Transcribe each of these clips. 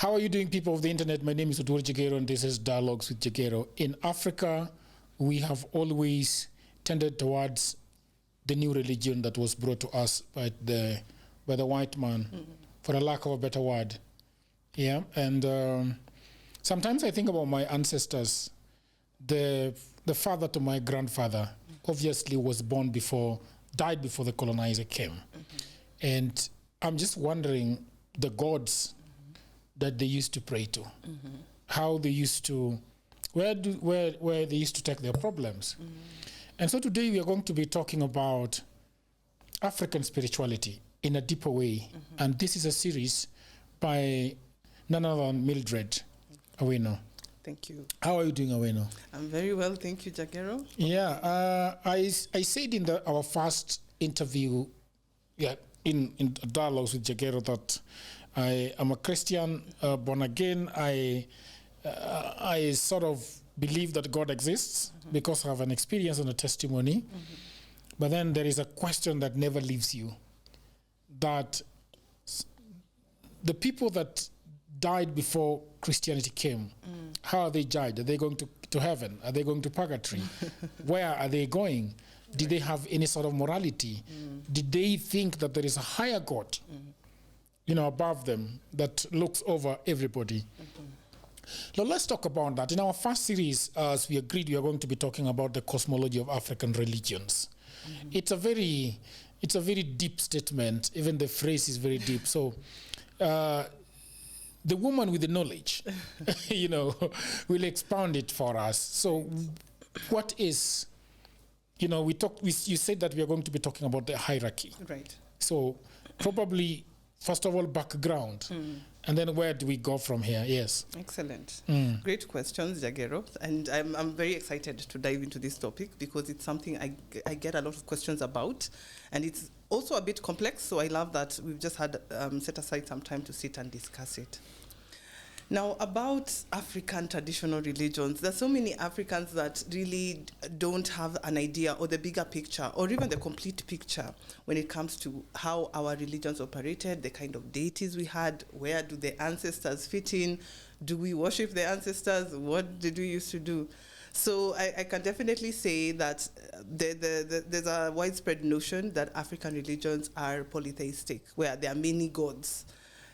How are you doing, people of the internet? My name is Odor Jagero, and this is Dialogues with Jagero. In Africa, we have always tended towards the new religion that was brought to us by the white man, for a lack of a better word. Yeah, and sometimes I think about my ancestors. The father to my grandfather obviously was died before the colonizer came. And I'm just wondering the gods that they used to pray to, how they used to, where they used to take their problems. And so today we are going to be talking about African spirituality in a deeper way. And this is a series by none other than Mildred Aweno. Thank you. How are you doing, Aweno? I'm very well, thank you, Jagero. Yeah, I said in our first interview, in Dialogues with Jagero, that I am a Christian, born again. I sort of believe that God exists because I have an experience and a testimony. But then there is a question that never leaves you, that the people that died before Christianity came, how are they judged? Are they going to heaven? Are they going to purgatory? Where are they going? Did they have any sort of morality? Did they think that there is a higher God, above them that looks over everybody? Now let's talk about that. In our first series, as we agreed, we are going to be talking about the cosmology of African religions. It's a very deep statement. Even the phrase is very deep. So the woman with the knowledge, will expound it for us. So what is, you said that we are going to be talking about the hierarchy. Right. So probably, first of all, background. And then where do we go from here? Yes. Excellent. Great questions, Jagero. And I'm very excited to dive into this topic because it's something I get a lot of questions about. And it's also a bit complex, so I love that we've just had set aside some time to sit and discuss it. Now, about African traditional religions, there's so many Africans that really don't have an idea or the bigger picture or even the complete picture when it comes to how our religions operated, the kind of deities we had, where do the ancestors fit in, do we worship the ancestors, what did we used to do? So I can definitely say that there's a widespread notion that African religions are polytheistic, where there are many gods.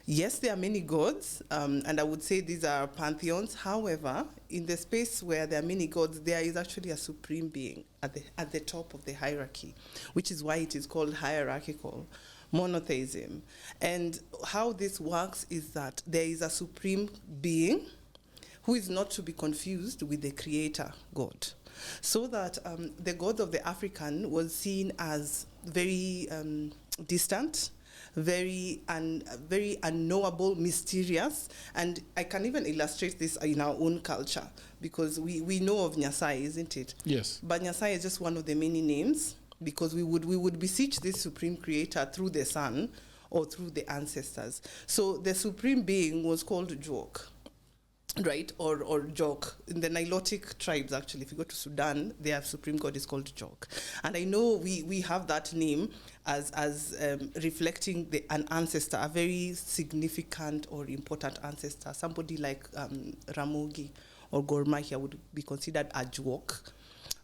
Yes, there are many gods, and I would say these are pantheons. However, in the space where there are many gods, there is actually a supreme being at the top of the hierarchy, which is why it is called hierarchical monotheism. And how this works is that there is a supreme being who is not to be confused with the creator God. So that the god of the African was seen as very distant, very unknowable, mysterious, and I can even illustrate this in our own culture because we know of Nyasai, isn't it? Yes. But Nyasai is just one of the many names because we would beseech this supreme creator through the sun or through the ancestors. So the supreme being was called Jok. Right, or Jok. In the Nilotic tribes, actually, if you go to Sudan, their supreme god is called Jok. And I know we have that name as reflecting an ancestor, a very significant or important ancestor. Somebody like Ramogi or Gor Mahia would be considered a Jok.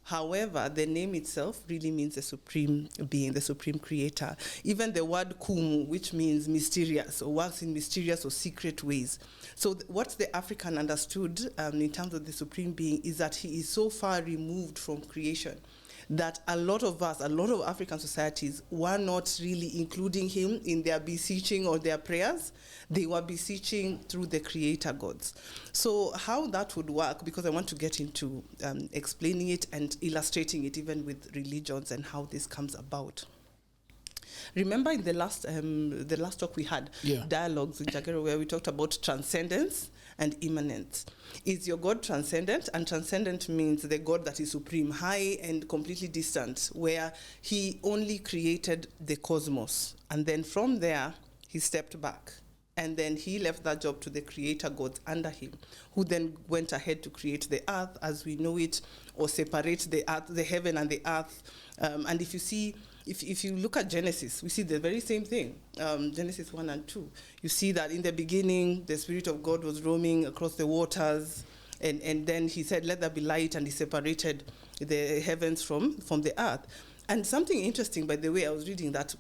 However, the name itself really means the supreme being, the supreme creator. Even the word Kumu, which means mysterious, or works in mysterious or secret ways. So what the African understood in terms of the supreme being is that he is so far removed from creation that a lot of African societies were not really including him in their beseeching or their prayers. They were beseeching through the creator gods. So how that would work, because I want to get into explaining it and illustrating it even with religions and how this comes about. Remember in the last talk we had, Dialogues with Jagero, where we talked about transcendence and immanence. Is your God transcendent? And transcendent means the God that is supreme, high and completely distant, where he only created the cosmos. And then from there, he stepped back. And then he left that job to the creator gods under him, who then went ahead to create the earth as we know it, or separate the earth, the heaven and the earth. And if you see if you look at Genesis, we see the very same thing. Genesis 1 and 2. You see that in the beginning, the Spirit of God was roaming across the waters, and then he said, let there be light, and he separated the heavens from the earth. And something interesting, by the way, I was reading that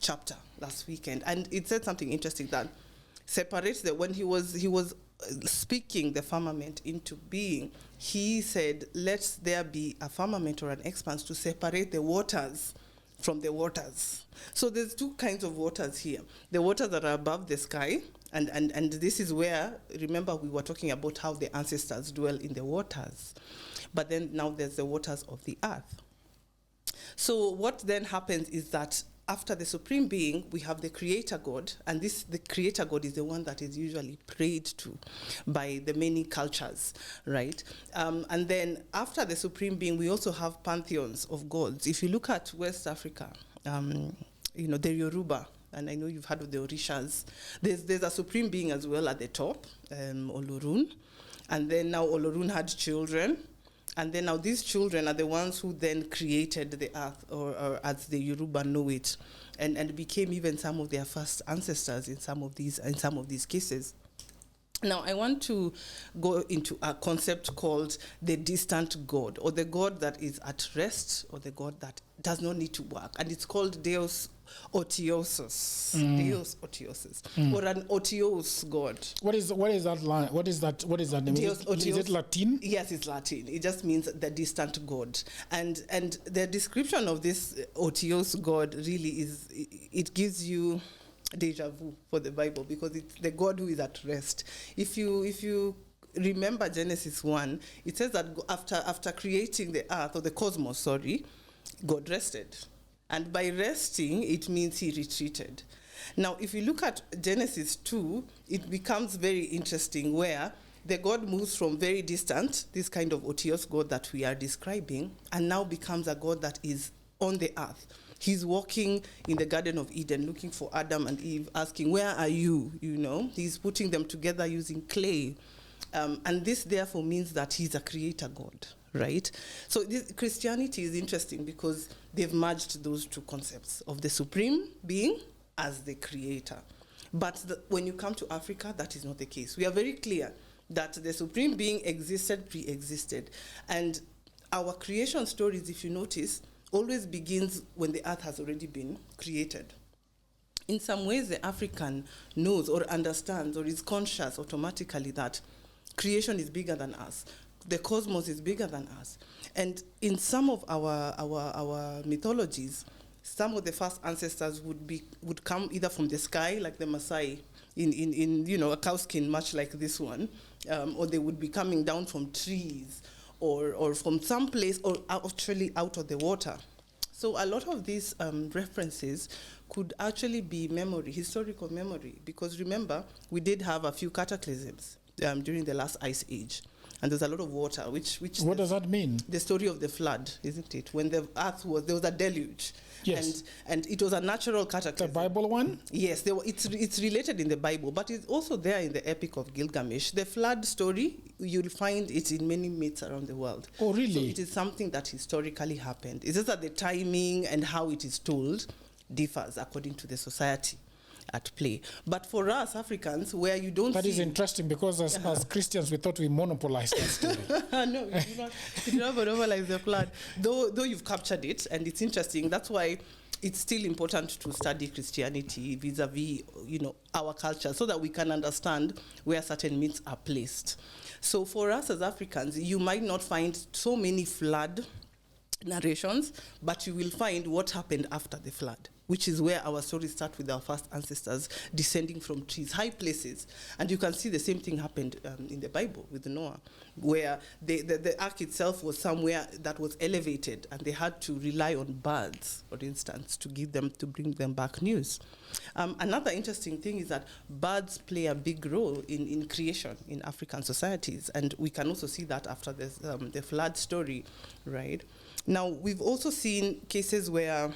chapter last weekend, and it said something interesting that separates when he was speaking the firmament into being, he said, let there be a firmament or an expanse to separate the waters from the waters. So there's two kinds of waters here. The waters that are above the sky, and this is where, remember, we were talking about how the ancestors dwell in the waters. But then now there's the waters of the earth. So what then happens is that after the supreme being, we have the creator God, and the creator God is the one that is usually prayed to by the many cultures, right? And then after the supreme being, we also have pantheons of gods. If you look at West Africa, the Yoruba, and I know you've heard of the Orishas, there's a supreme being as well at the top, Olorun, and then now Olorun had children. And then now these children are the ones who then created the earth, or as the Yoruba know it, and became even some of their first ancestors in some of these cases. Now, I want to go into a concept called the distant God, or the God that is at rest, or the God that does not need to work. And it's called Deus Otiosus. Deus Otiosus. Or an Otios God. What is that line? What is that name? Deus Is it Latin? Yes, it's Latin. It just means the distant God. And the description of this Otios God really it gives you deja vu for the Bible, because it's the God who is at rest. If you remember Genesis 1, it says that after creating the earth, or the cosmos, God rested. And by resting, it means he retreated. Now, if you look at Genesis 2, it becomes very interesting, where the God moves from very distant, this kind of Otios God that we are describing, and now becomes a God that is on the earth. He's walking in the Garden of Eden, looking for Adam and Eve, asking, where are you? He's putting them together using clay. And this therefore means that he's a creator God, right? So Christianity is interesting because they've merged those two concepts of the supreme being as the creator. But when you come to Africa, that is not the case. We are very clear that the supreme being pre-existed. And our creation stories, if you notice, always begins when the earth has already been created. In some ways, the African knows or understands or is conscious automatically that creation is bigger than us. The cosmos is bigger than us. And in some of our mythologies, some of the first ancestors would come either from the sky, like the Maasai, in a cow skin, much like this one, or they would be coming down from trees, or from some place, or actually out of the water. So a lot of these references could actually be historical memory, because remember, we did have a few cataclysms during the last ice age. And there's a lot of water, which what does that mean? The story of the flood, isn't it? When the earth there was a deluge. Yes. And it was a natural cataclysm. The Bible one? Yes, it's related in the Bible, but it's also there in the Epic of Gilgamesh. The flood story, you'll find it in many myths around the world. Oh, really? So it is something that historically happened. It's just that the timing and how it is told differs according to the society at play. But for us Africans, where you don't That is interesting, because as Christians, we thought we monopolized that story. No, you do not monopolize the flood. Though you've captured it, and it's interesting. That's why it's still important to study Christianity vis-a-vis, our culture, so that we can understand where certain myths are placed. So for us as Africans, you might not find so many flood narrations, but you will find what happened after the flood, which is where our stories start with our first ancestors descending from trees, high places. And you can see the same thing happened in the Bible with Noah, where the ark itself was somewhere that was elevated, and they had to rely on birds, for instance, to bring them back news. Another interesting thing is that birds play a big role in creation in African societies, and we can also see that after the flood story, right? Now, we've also seen cases where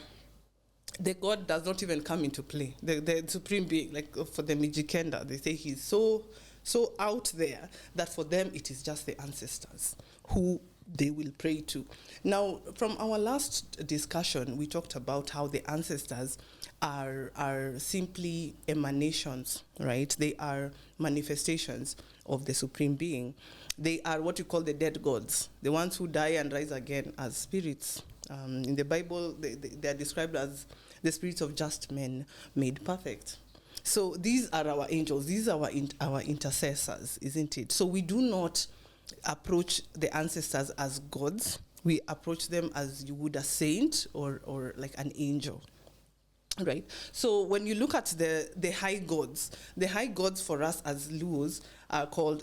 the God does not even come into play. The supreme being, like for the Mijikenda, they say he's so out there that for them it is just the ancestors who they will pray to. Now, from our last discussion, we talked about how the ancestors are simply emanations, right? They are manifestations of the Supreme Being. They are what you call the dead gods, the ones who die and rise again as spirits. In the Bible, they are described as the spirits of just men made perfect. So these are our angels. These are our intercessors, isn't it? So we do not approach the ancestors as gods. We approach them as you would a saint or like an angel, right? So when you look at the high gods for us as Luos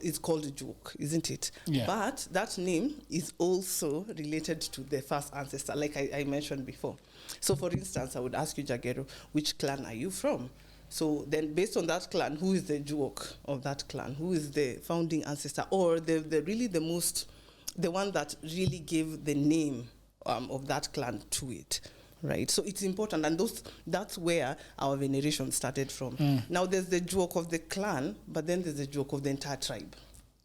is called Joke, isn't it? Yeah. But that name is also related to the first ancestor, like I mentioned before. So for instance, I would ask you, Jagero, which clan are you from? So then based on that clan, who is the Joke of that clan? Who is the founding ancestor? Or the one that really gave the name of that clan to it, right? So it's important, and that's where our veneration started from. Now there's the Joke of the clan, but then there's the Joke of the entire tribe,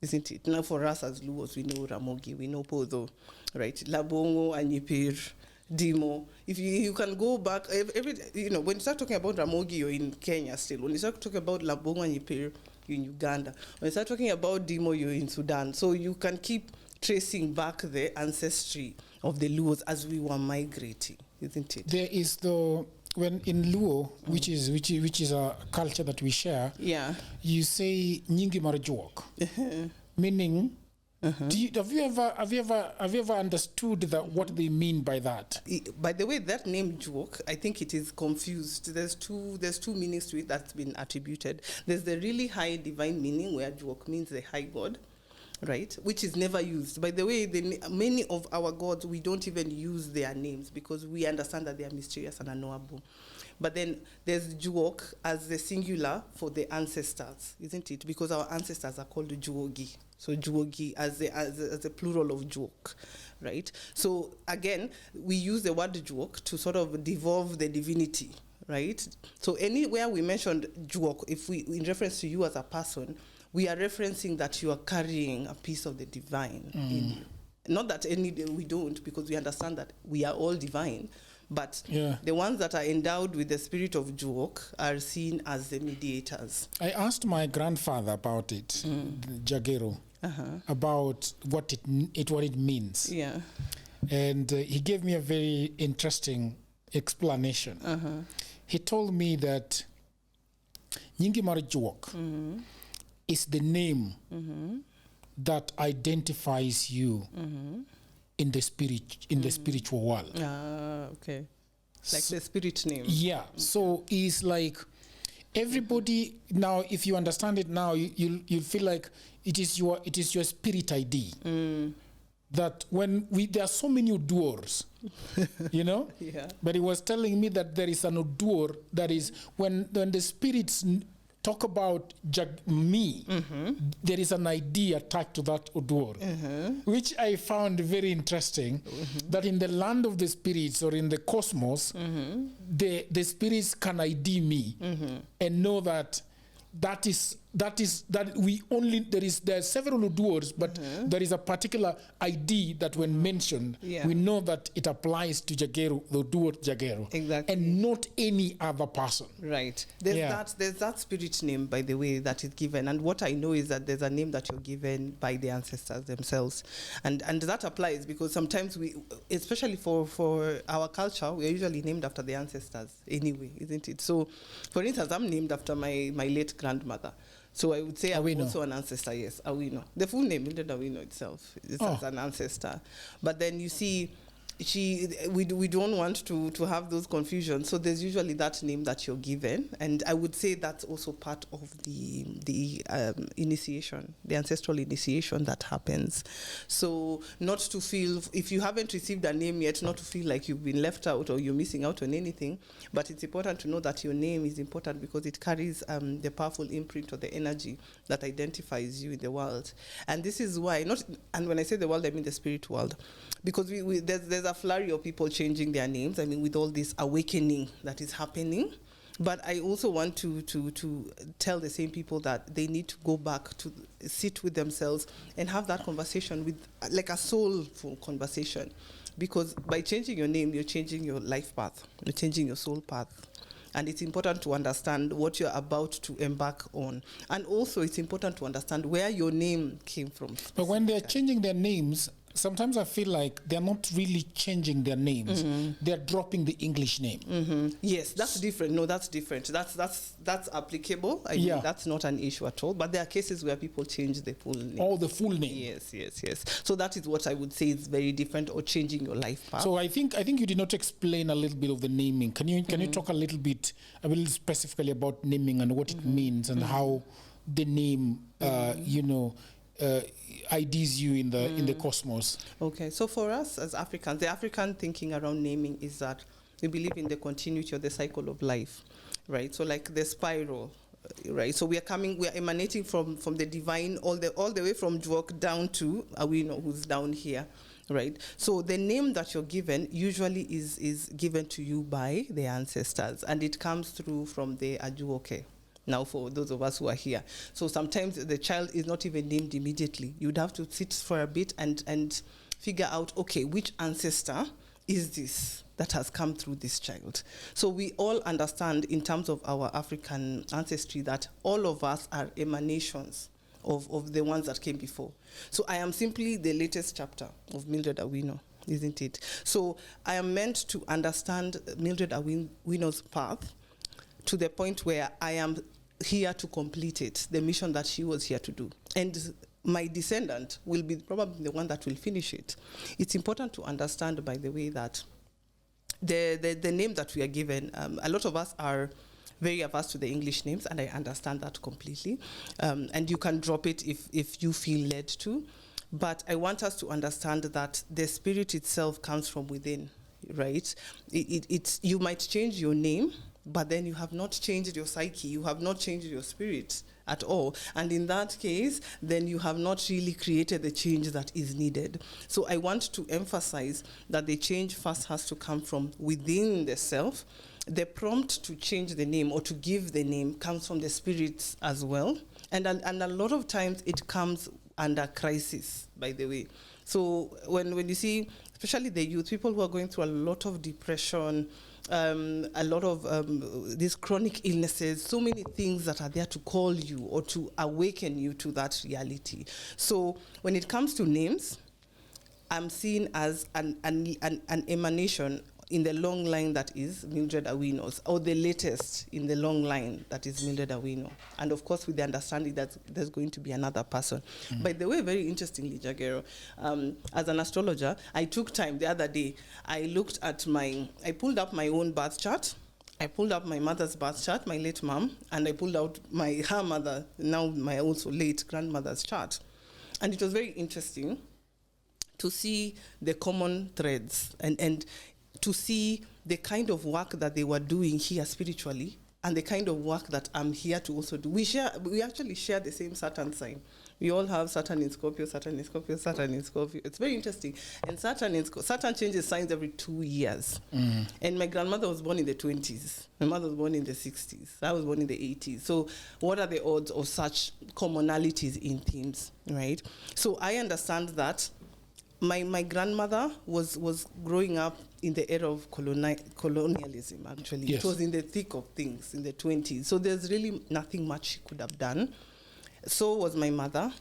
isn't it? Now for us as Luos, we know Ramogi, we know Podo, right? Labongo, Anyipir, Dimo. If you can go back, when you start talking about Ramogi, you're in Kenya still. When you start talking about Labongo and Nyipir, you're in Uganda. When you start talking about Dimo, you're in Sudan. So you can keep tracing back the ancestry of the Luos as we were migrating, isn't it? There is when in Luo, which is a culture that we share. Yeah. You say Nyingi Marjuok, meaning. Have you ever understood what they mean by that? By the way, that name Joke, I think it is confused. There's two meanings to it that's been attributed. There's the really high divine meaning where Joke means the high god, right? Which is never used. By the way, many of our gods, we don't even use their names because we understand that they are mysterious and unknowable. But then there's Joke as the singular for the ancestors, isn't it? Because our ancestors are called Juogi. So Juogi as the plural of Joke, right? So again, we use the word Joke to sort of devolve the divinity, right? So anywhere we mentioned Joke, if we, in reference to you as a person, we are referencing that you are carrying a piece of the divine in you. Not that we don't, because we understand that we are all divine. But the ones that are endowed with the spirit of Joke are seen as the mediators. I asked my grandfather about it, Jagero, about what it means. Yeah. And he gave me a very interesting explanation. He told me that Nyingimari Joke is the name that identifies you in the spiritual world. Okay. Like the spirit name. Yeah. So it's like everybody now, if you understand it now, you feel like it is your spirit ID. That when there are so many Oduors, Yeah. But he was telling me that there is an Oduor that is when the spirits talk about me, there is an idea attached to that Oduor, which I found very interesting, that in the land of the spirits or in the cosmos, the spirits can ID me and know that we only, there are several Oduors, but there is a particular ID that when mentioned, we know that it applies to Jagero, the Oduor Jagero. Exactly. And not any other person. Right. There's that spirit name, by the way, that is given. And what I know is that there's a name that you're given by the ancestors themselves. And that applies because sometimes we, especially for our culture, we are usually named after the ancestors anyway, isn't it? So, for instance, I'm named after my late grandmother. So I would say I'm also an ancestor, yes, Awino. The full name, Mildred Awino itself, is as an ancestor. But then you see, we don't want to have those confusions. So there's usually that name that you're given. And I would say that's also part of the initiation, the ancestral initiation that happens. So not to feel, if you haven't received a name yet, not to feel like you've been left out or you're missing out on anything. But it's important to know that your name is important because it carries the powerful imprint or the energy that identifies you in the world. And this is why, and when I say the world, I mean the spirit world. Because there's a flurry of people changing their names. I mean, with all this awakening that is happening, But I also want to tell the same people that they need to go back to sit with themselves and have that conversation with, like a soulful conversation. Because by changing your name, you're changing your life path, you're changing your soul path. And it's important to understand what you're about to embark on. And also it's important to understand where your name came from. But when they're changing their names, sometimes I feel like they're not really changing their names. They're dropping the English name. Yes, that's different. No, that's different. That's applicable. I mean, that's not an issue at all. But there are cases where people change the full name. Oh, the full name. Yes. So that is what I would say is very different, or changing your life path. So I think you did not explain a little bit of the naming. Can you talk a little specifically about naming and what it means and how the name IDs you in the cosmos? Okay, so for us as Africans, the African thinking around naming is that we believe in the continuity of the cycle of life, right? So like the spiral, right? So we are emanating from the divine all the way from Dwok down to Awino, who's down here, right? So the name that you're given usually is given to you by the ancestors, and it comes through from the Ajuoke. Now, for those of us who are here, so sometimes the child is not even named immediately. You'd have to sit for a bit and figure out, okay, which ancestor is this that has come through this child? So we all understand in terms of our African ancestry that all of us are emanations of the ones that came before. So I am simply the latest chapter of Mildred Awino, isn't it? So I am meant to understand Mildred Awino's path to the point where I am here to complete it, the mission that she was here to do. And my descendant will be probably the one that will finish it. It's important to understand, by the way, that the name that we are given, a lot of us are very averse to the English names, and I understand that completely. And you can drop it if you feel led to. But I want us to understand that the spirit itself comes from within, right? You might change your name, but then you have not changed your psyche, you have not changed your spirit at all. And in that case, then you have not really created the change that is needed. So I want to emphasize that the change first has to come from within the self. The prompt to change the name or to give the name comes from the spirits as well. And a lot of times it comes under crisis, by the way. So when you see, especially the youth, people who are going through a lot of depression, a lot of these chronic illnesses, so many things that are there to call you or to awaken you to that reality. So when it comes to names, I'm seen as an emanation in the long line that is Mildred Awino's, or the latest in the long line that is Mildred Awino. And of course, with the understanding that there's going to be another person. By the way, very interestingly, Jagero, as an astrologer, I took time the other day. I pulled up my own birth chart. I pulled up my mother's birth chart, my late mom, and I pulled out her mother, now my also late grandmother's chart. And it was very interesting to see the common threads and to see the kind of work that they were doing here spiritually and the kind of work that I'm here to also do. We actually share the same Saturn sign. We all have Saturn in Scorpio, Saturn in Scorpio, Saturn in Scorpio. It's very interesting. And Saturn changes signs every 2 years. And my grandmother was born in the 20s. My mother was born in the 60s. I was born in the 80s. So what are the odds of such commonalities in themes, right? So I understand that my grandmother was growing up in the era of colonialism, actually. Yes. It was in the thick of things, in the 20s. So there's really nothing much she could have done. So was my mother,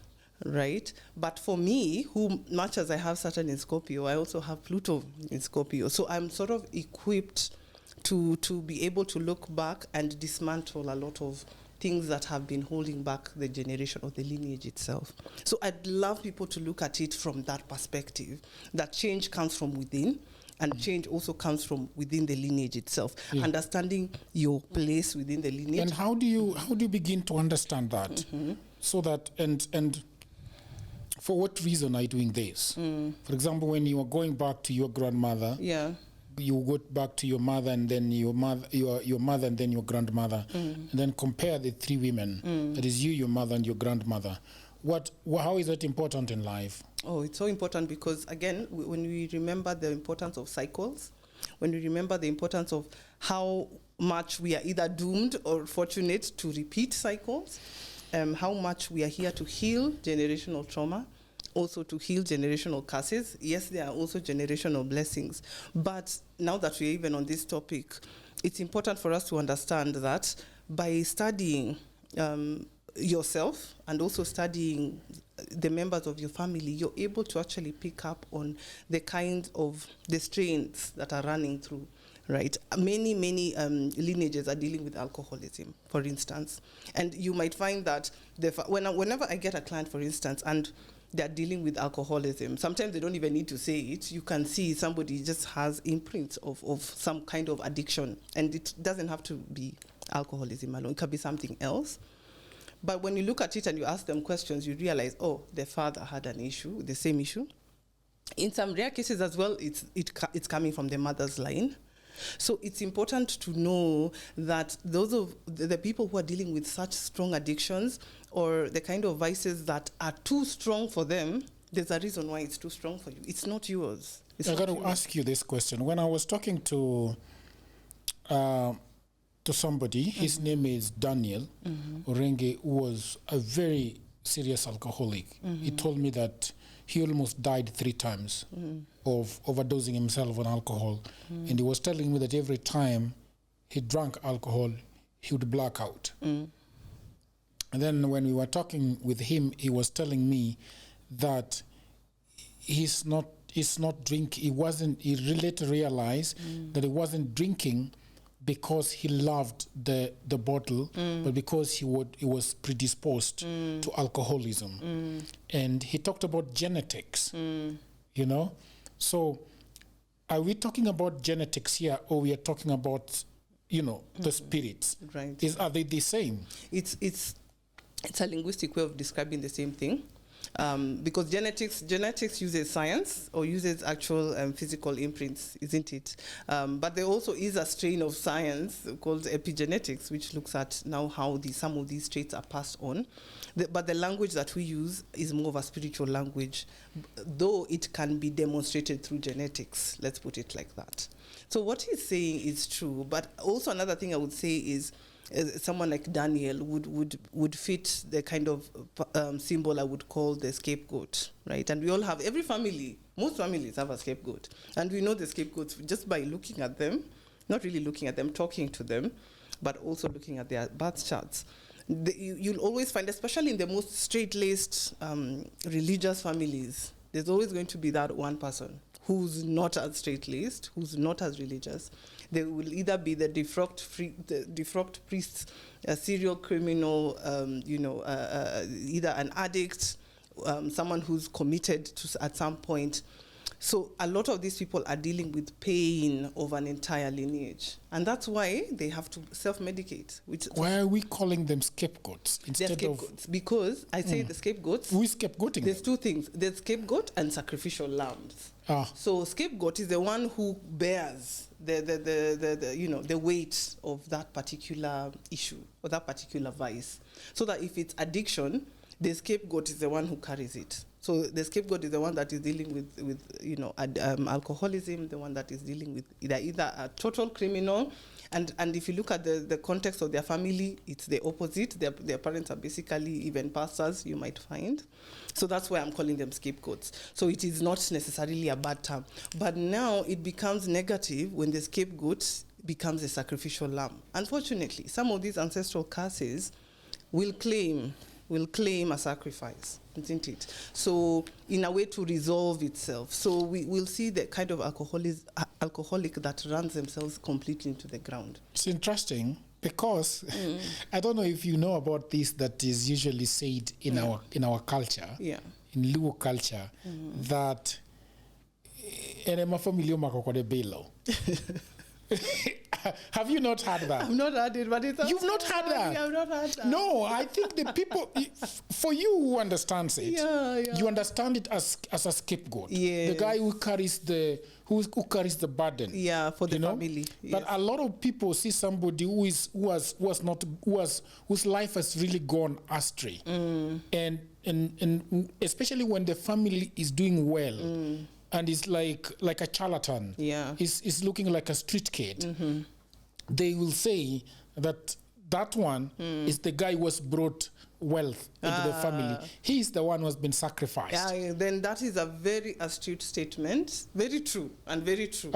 right? But for me, who much as I have Saturn in Scorpio, I also have Pluto in Scorpio. So I'm sort of equipped to be able to look back and dismantle a lot of things that have been holding back the generation or the lineage itself. So I'd love people to look at it from that perspective, that change comes from within, and change also comes from within the lineage itself. Yeah. Understanding your place within the lineage. And how do you begin to understand that? So that and for what reason are you doing this? For example, when you are going back to your grandmother, you go back to your mother and then your mother and then your grandmother, and then compare the three women. That is you, your mother, and your grandmother. How is that important in life? Oh, it's so important because, again, when we remember the importance of cycles, when we remember the importance of how much we are either doomed or fortunate to repeat cycles, how much we are here to heal generational trauma, also to heal generational curses. Yes, there are also generational blessings. But now that we're even on this topic, it's important for us to understand that by studying yourself and also studying the members of your family, you're able to actually pick up on the kind of the strains that are running through, right? Many lineages are dealing with alcoholism, for instance. And you might find that whenever I get a client, for instance, and they're dealing with alcoholism, sometimes they don't even need to say it. You can see somebody just has imprints of some kind of addiction. And it doesn't have to be alcoholism alone. It can be something else. But when you look at it and you ask them questions, you realize, oh, their father had an issue, the same issue. In some rare cases as well, it's coming from the mother's line. So it's important to know that those of the people who are dealing with such strong addictions or the kind of vices that are too strong for them, there's a reason why it's too strong for you. It's not yours. I got to ask you this question. When I was talking to somebody, his name is Daniel Orenge, who was a very serious alcoholic. He told me that he almost died 3 times of overdosing himself on alcohol. And he was telling me that every time he drank alcohol, he would black out. And then when we were talking with him, he was telling me that he's not drinking. He later realized that he wasn't drinking because he loved the bottle, but because he was predisposed to alcoholism. And he talked about genetics, you know? So are we talking about genetics here, or we are talking about, the spirits? Right. Are they the same? It's a linguistic way of describing the same thing. Because genetics uses science or uses actual physical imprints, isn't it? But there also is a strain of science called epigenetics, which looks at now how some of these traits are passed on. But the language that we use is more of a spiritual language, though it can be demonstrated through genetics. Let's put it like that. So what he's saying is true. But also another thing I would say is, someone like Daniel would fit the kind of symbol I would call the scapegoat, right? And we all have, most families have a scapegoat. And we know the scapegoats just by looking at them, not really looking at them, talking to them, but also looking at their birth charts. You'll always find, especially in the most straight-laced religious families, there's always going to be that one person who's not as straight-laced, who's not as religious. They will either be the defrocked priest, a serial criminal, either an addict, someone who's committed at some point. So a lot of these people are dealing with pain of an entire lineage. And that's why they have to self-medicate. Why are we calling them scapegoats instead of... scapegoats, because I say the scapegoats... Who is scapegoating? There's 2 things. There's scapegoat and sacrificial lambs. So scapegoat is the one who bears the weight of that particular issue or that particular vice. So that if it's addiction, the scapegoat is the one who carries it. So the scapegoat is the one that is dealing with alcoholism, the one that is dealing with either a total criminal, and if you look at the context of their family, it's the opposite. Their parents are basically even pastors, you might find. So that's why I'm calling them scapegoats. So it is not necessarily a bad term. But now it becomes negative when the scapegoat becomes a sacrificial lamb. Unfortunately, some of these ancestral curses will claim a sacrifice, isn't it? So in a way to resolve itself. So we will see the kind of alcoholic that runs themselves completely into the ground. It's interesting because I don't know if you know about this, that is usually said in our culture, in Luo culture, that have you not heard that? I've not heard it, but it's... You've not heard that? I've not heard that. No, I think the people, for you who understands it, you understand it as a scapegoat. Yes. The guy who carries the burden. Yeah, for the family. Yes. But a lot of people see somebody whose life has really gone astray. And especially when the family is doing well. And is like a charlatan. Yeah. Is looking like a street kid. they will say that that one is the guy who has brought wealth into the family. He's the one who has been sacrificed. Then that is a very astute statement. Very true, and very true.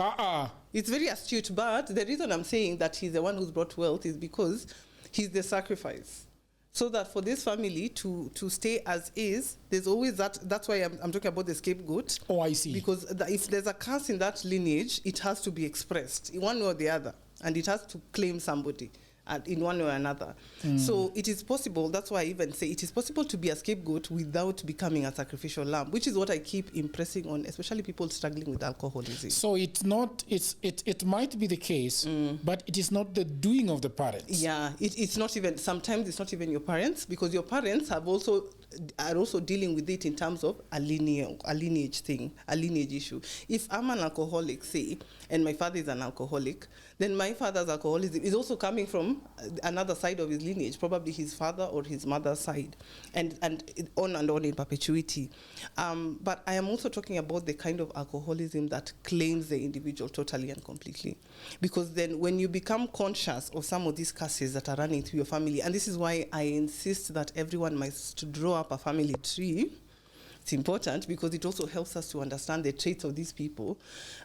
It's very astute, but the reason I'm saying that he's the one who's brought wealth is because he's the sacrifice. So that for this family to stay as is, there's always that. That's why I'm talking about the scapegoat. Oh, I see. Because if there's a curse in that lineage, it has to be expressed in one way or the other, and it has to claim somebody in one way or another. So it is possible, that's why I even say it is possible to be a scapegoat without becoming a sacrificial lamb, which is what I keep impressing on, especially people struggling with alcoholism. So it might be the case, but it is not the doing of the parents. Yeah, it's not even, sometimes it's not even your parents, because your parents are also dealing with it in terms of a lineage thing, a lineage issue. If I'm an alcoholic, say, and my father is an alcoholic, then my father's alcoholism is also coming from another side of his lineage, probably his father or his mother's side, and on in perpetuity. But I am also talking about the kind of alcoholism that claims the individual totally and completely. Because then when you become conscious of some of these curses that are running through your family, and this is why I insist that everyone must draw up a family tree. It's important because it also helps us to understand the traits of these people,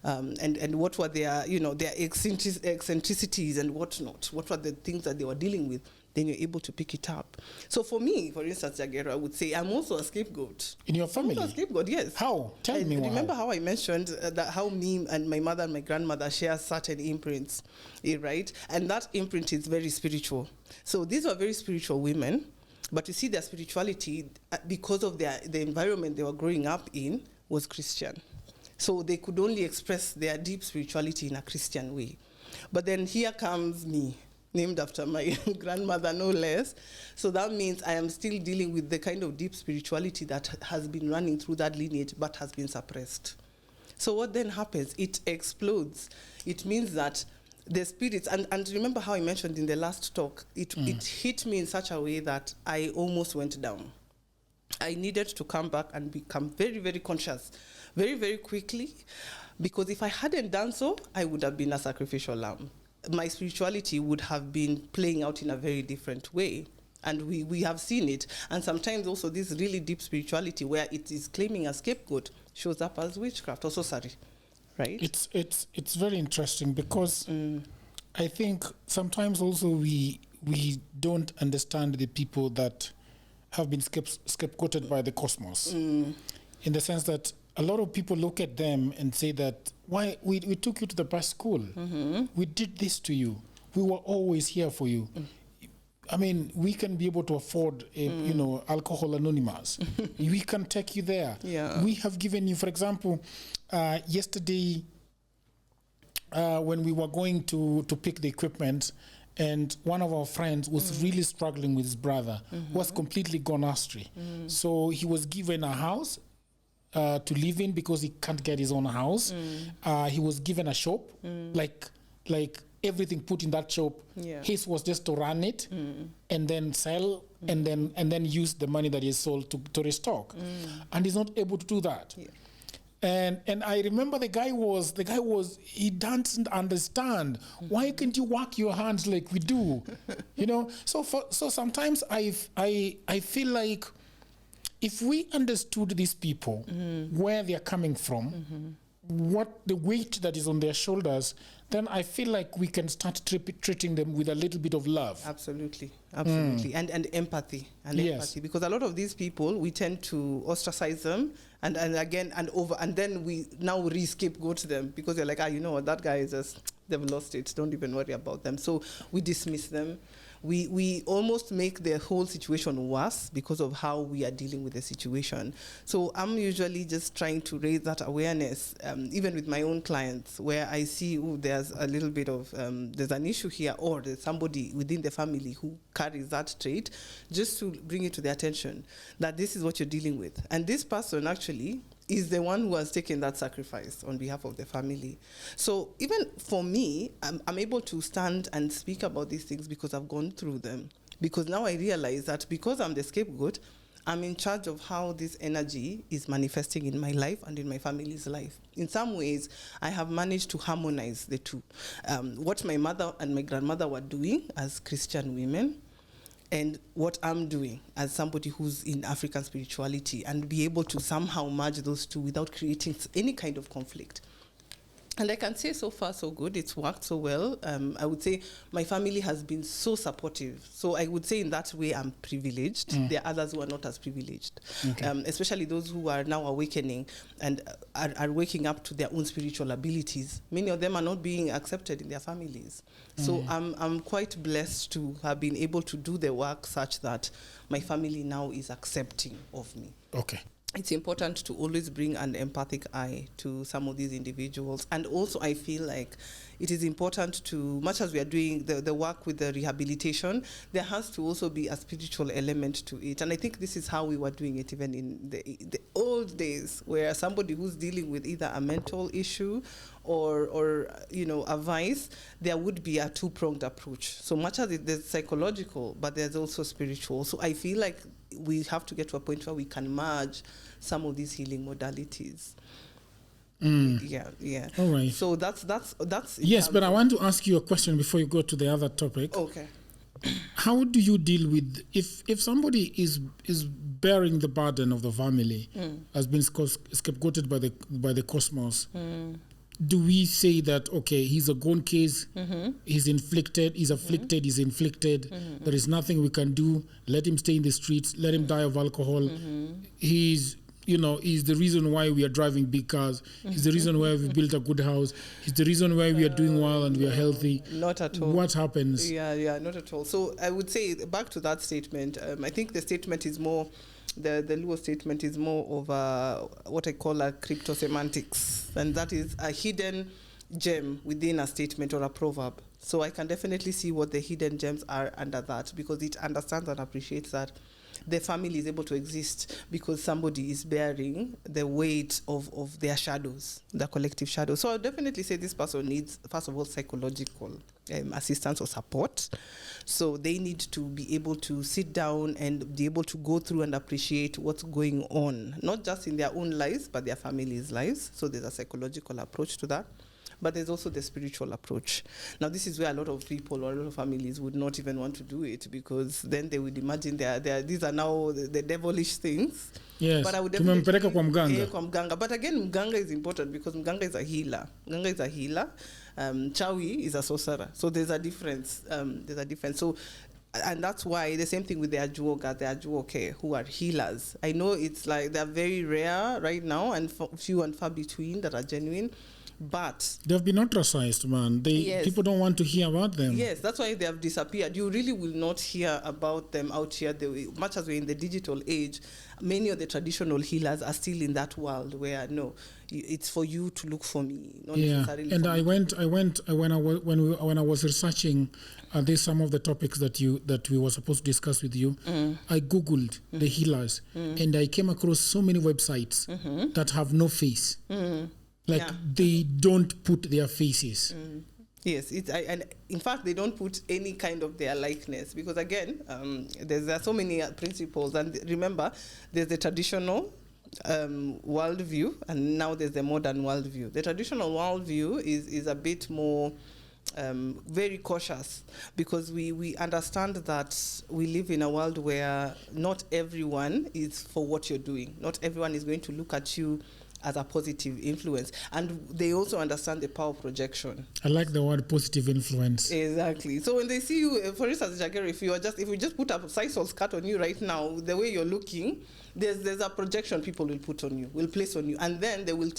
and what were their eccentricities and whatnot. What were the things that they were dealing with? Then you're able to pick it up. So for me, for instance, Jagero, I would say I'm also a scapegoat. In your family? I'm also a scapegoat, yes. How? Tell me why. Remember how I mentioned that how me and my mother and my grandmother share certain imprints, right? And that imprint is very spiritual. So these were very spiritual women. But you see, their spirituality, because of the environment they were growing up in, was Christian. So they could only express their deep spirituality in a Christian way. But then here comes me, named after my grandmother, no less. So that means I am still dealing with the kind of deep spirituality that has been running through that lineage, but has been suppressed. So what then happens? It explodes. It means that the spirits, and remember how I mentioned in the last talk, it hit me in such a way that I almost went down. I needed to come back and become very, very conscious, very, very quickly, because if I hadn't done so, I would have been a sacrificial lamb. My spirituality would have been playing out in a very different way. And we have seen it. And sometimes also this really deep spirituality where it is claiming a scapegoat shows up as witchcraft or sorcery. Right. It's very interesting because I think sometimes also we don't understand the people that have been scapegoated by the cosmos, in the sense that a lot of people look at them and say that, why we took you to the best school, we did this to you, we were always here for you. I mean, we can be able to afford, Alcohol Anonymous. We can take you there. Yeah. We have given you, for example, yesterday when we were going to pick the equipment, and one of our friends was really struggling with his brother, who was completely gone astray. So he was given a house to live in because he can't get his own house. He was given a shop, like everything put in that shop. His was just to run it and then sell and then use the money that he sold to restock. And he's not able to do that. And I remember the guy he doesn't understand. Why can't you work your hands like we do? So sometimes I feel like if we understood these people, where they're coming from, what the weight that is on their shoulders, then I feel like we can start treating them with a little bit of love. Absolutely. And empathy. Yes. Because a lot of these people, we tend to ostracize them and then we now re-scapegoat them because they're like, that guy is just, they've lost it. Don't even worry about them. So we dismiss them. We almost make the whole situation worse because of how we are dealing with the situation. So I'm usually just trying to raise that awareness, even with my own clients, where I see there's a little bit of, there's an issue here, or there's somebody within the family who carries that trait, just to bring it to their attention that this is what you're dealing with. And this person actually is the one who has taken that sacrifice on behalf of the family. So even for me, I'm able to stand and speak about these things because I've gone through them. Because now I realize that because I'm the scapegoat, I'm in charge of how this energy is manifesting in my life and in my family's life. In some ways, I have managed to harmonize the two. What my mother and my grandmother were doing as Christian women, and what I'm doing as somebody who's in African spirituality, and be able to somehow merge those two without creating any kind of conflict. And I can say so far so good. It's worked so well. I would say my family has been so supportive. So I would say in that way I'm privileged. There are others who are not as privileged, especially those who are now awakening and are waking up to their own spiritual abilities. Many of them are not being accepted in their families. So I'm quite blessed to have been able to do the work such that my family now is accepting of me. Okay. It's important to always bring an empathic eye to some of these individuals. And also I feel like it is important to, much as we are doing the work with the rehabilitation, there has to also be a spiritual element to it. And I think this is how we were doing it even in the old days, where somebody who's dealing with either a mental issue or a vice, there would be a two-pronged approach. So much as there's psychological, but there's also spiritual. So I feel like we have to get to a point where we can merge some of these healing modalities. Yeah. All right. So that's yes, but I want to ask you a question before you go to the other topic. Okay. How do you deal with if somebody is bearing the burden of the family, has been scapegoated by the cosmos? Do we say that, okay, he's a gone case, he's afflicted, there is nothing we can do, let him stay in the streets, let him die of alcohol, he's the reason why we are driving big cars, he's the reason why we built a good house, he's the reason why we are doing well and we are healthy? Not at all. What happens? Yeah, not at all. So I would say, back to that statement, I think the statement is more, the Luo statement is more of what I call a crypto semantics, and that is a hidden gem within a statement or a proverb. So I can definitely see what the hidden gems are under that, because it understands and appreciates that the family is able to exist because somebody is bearing the weight of their shadows, the collective shadows. So I'll definitely say this person needs, first of all, psychological assistance or support. So they need to be able to sit down and be able to go through and appreciate what's going on, not just in their own lives, but their families' lives. So there's a psychological approach to that. But there's also the spiritual approach. Now, this is where a lot of people or a lot of families would not even want to do it, because then they would imagine these are now the devilish things. Yes. But I would definitely kwa mganga. But again, mganga is important because mganga is a healer. Chawi is a sorcerer. So there's a difference. So, and that's why the same thing with the Ajuoke, who are healers. I know it's like they're very rare right now and few and far between that are genuine. But they've been ostracized, man. People don't want to hear about them. Yes, that's why they have disappeared. You really will not hear about them out here. Much as we're in the digital age, many of the traditional healers are still in that world where it's for you to look for me, not necessarily. And when I was researching some of the topics that we were supposed to discuss with you, I googled the healers, and I came across so many websites that have no face. They don't put their faces. Yes, and in fact, they don't put any kind of their likeness, because again, there are so many principles. And remember, there's the traditional worldview, and now there's the modern worldview. The traditional worldview is a bit more very cautious, because we understand that we live in a world where not everyone is for what you're doing. Not everyone is going to look at you as a positive influence, and they also understand the power of projection. I like the word positive influence. Exactly. So when they see you, for instance, Jagger, if we just put a size or skirt on you right now, the way you're looking, there's a projection people will put on you, will place on you, and then they will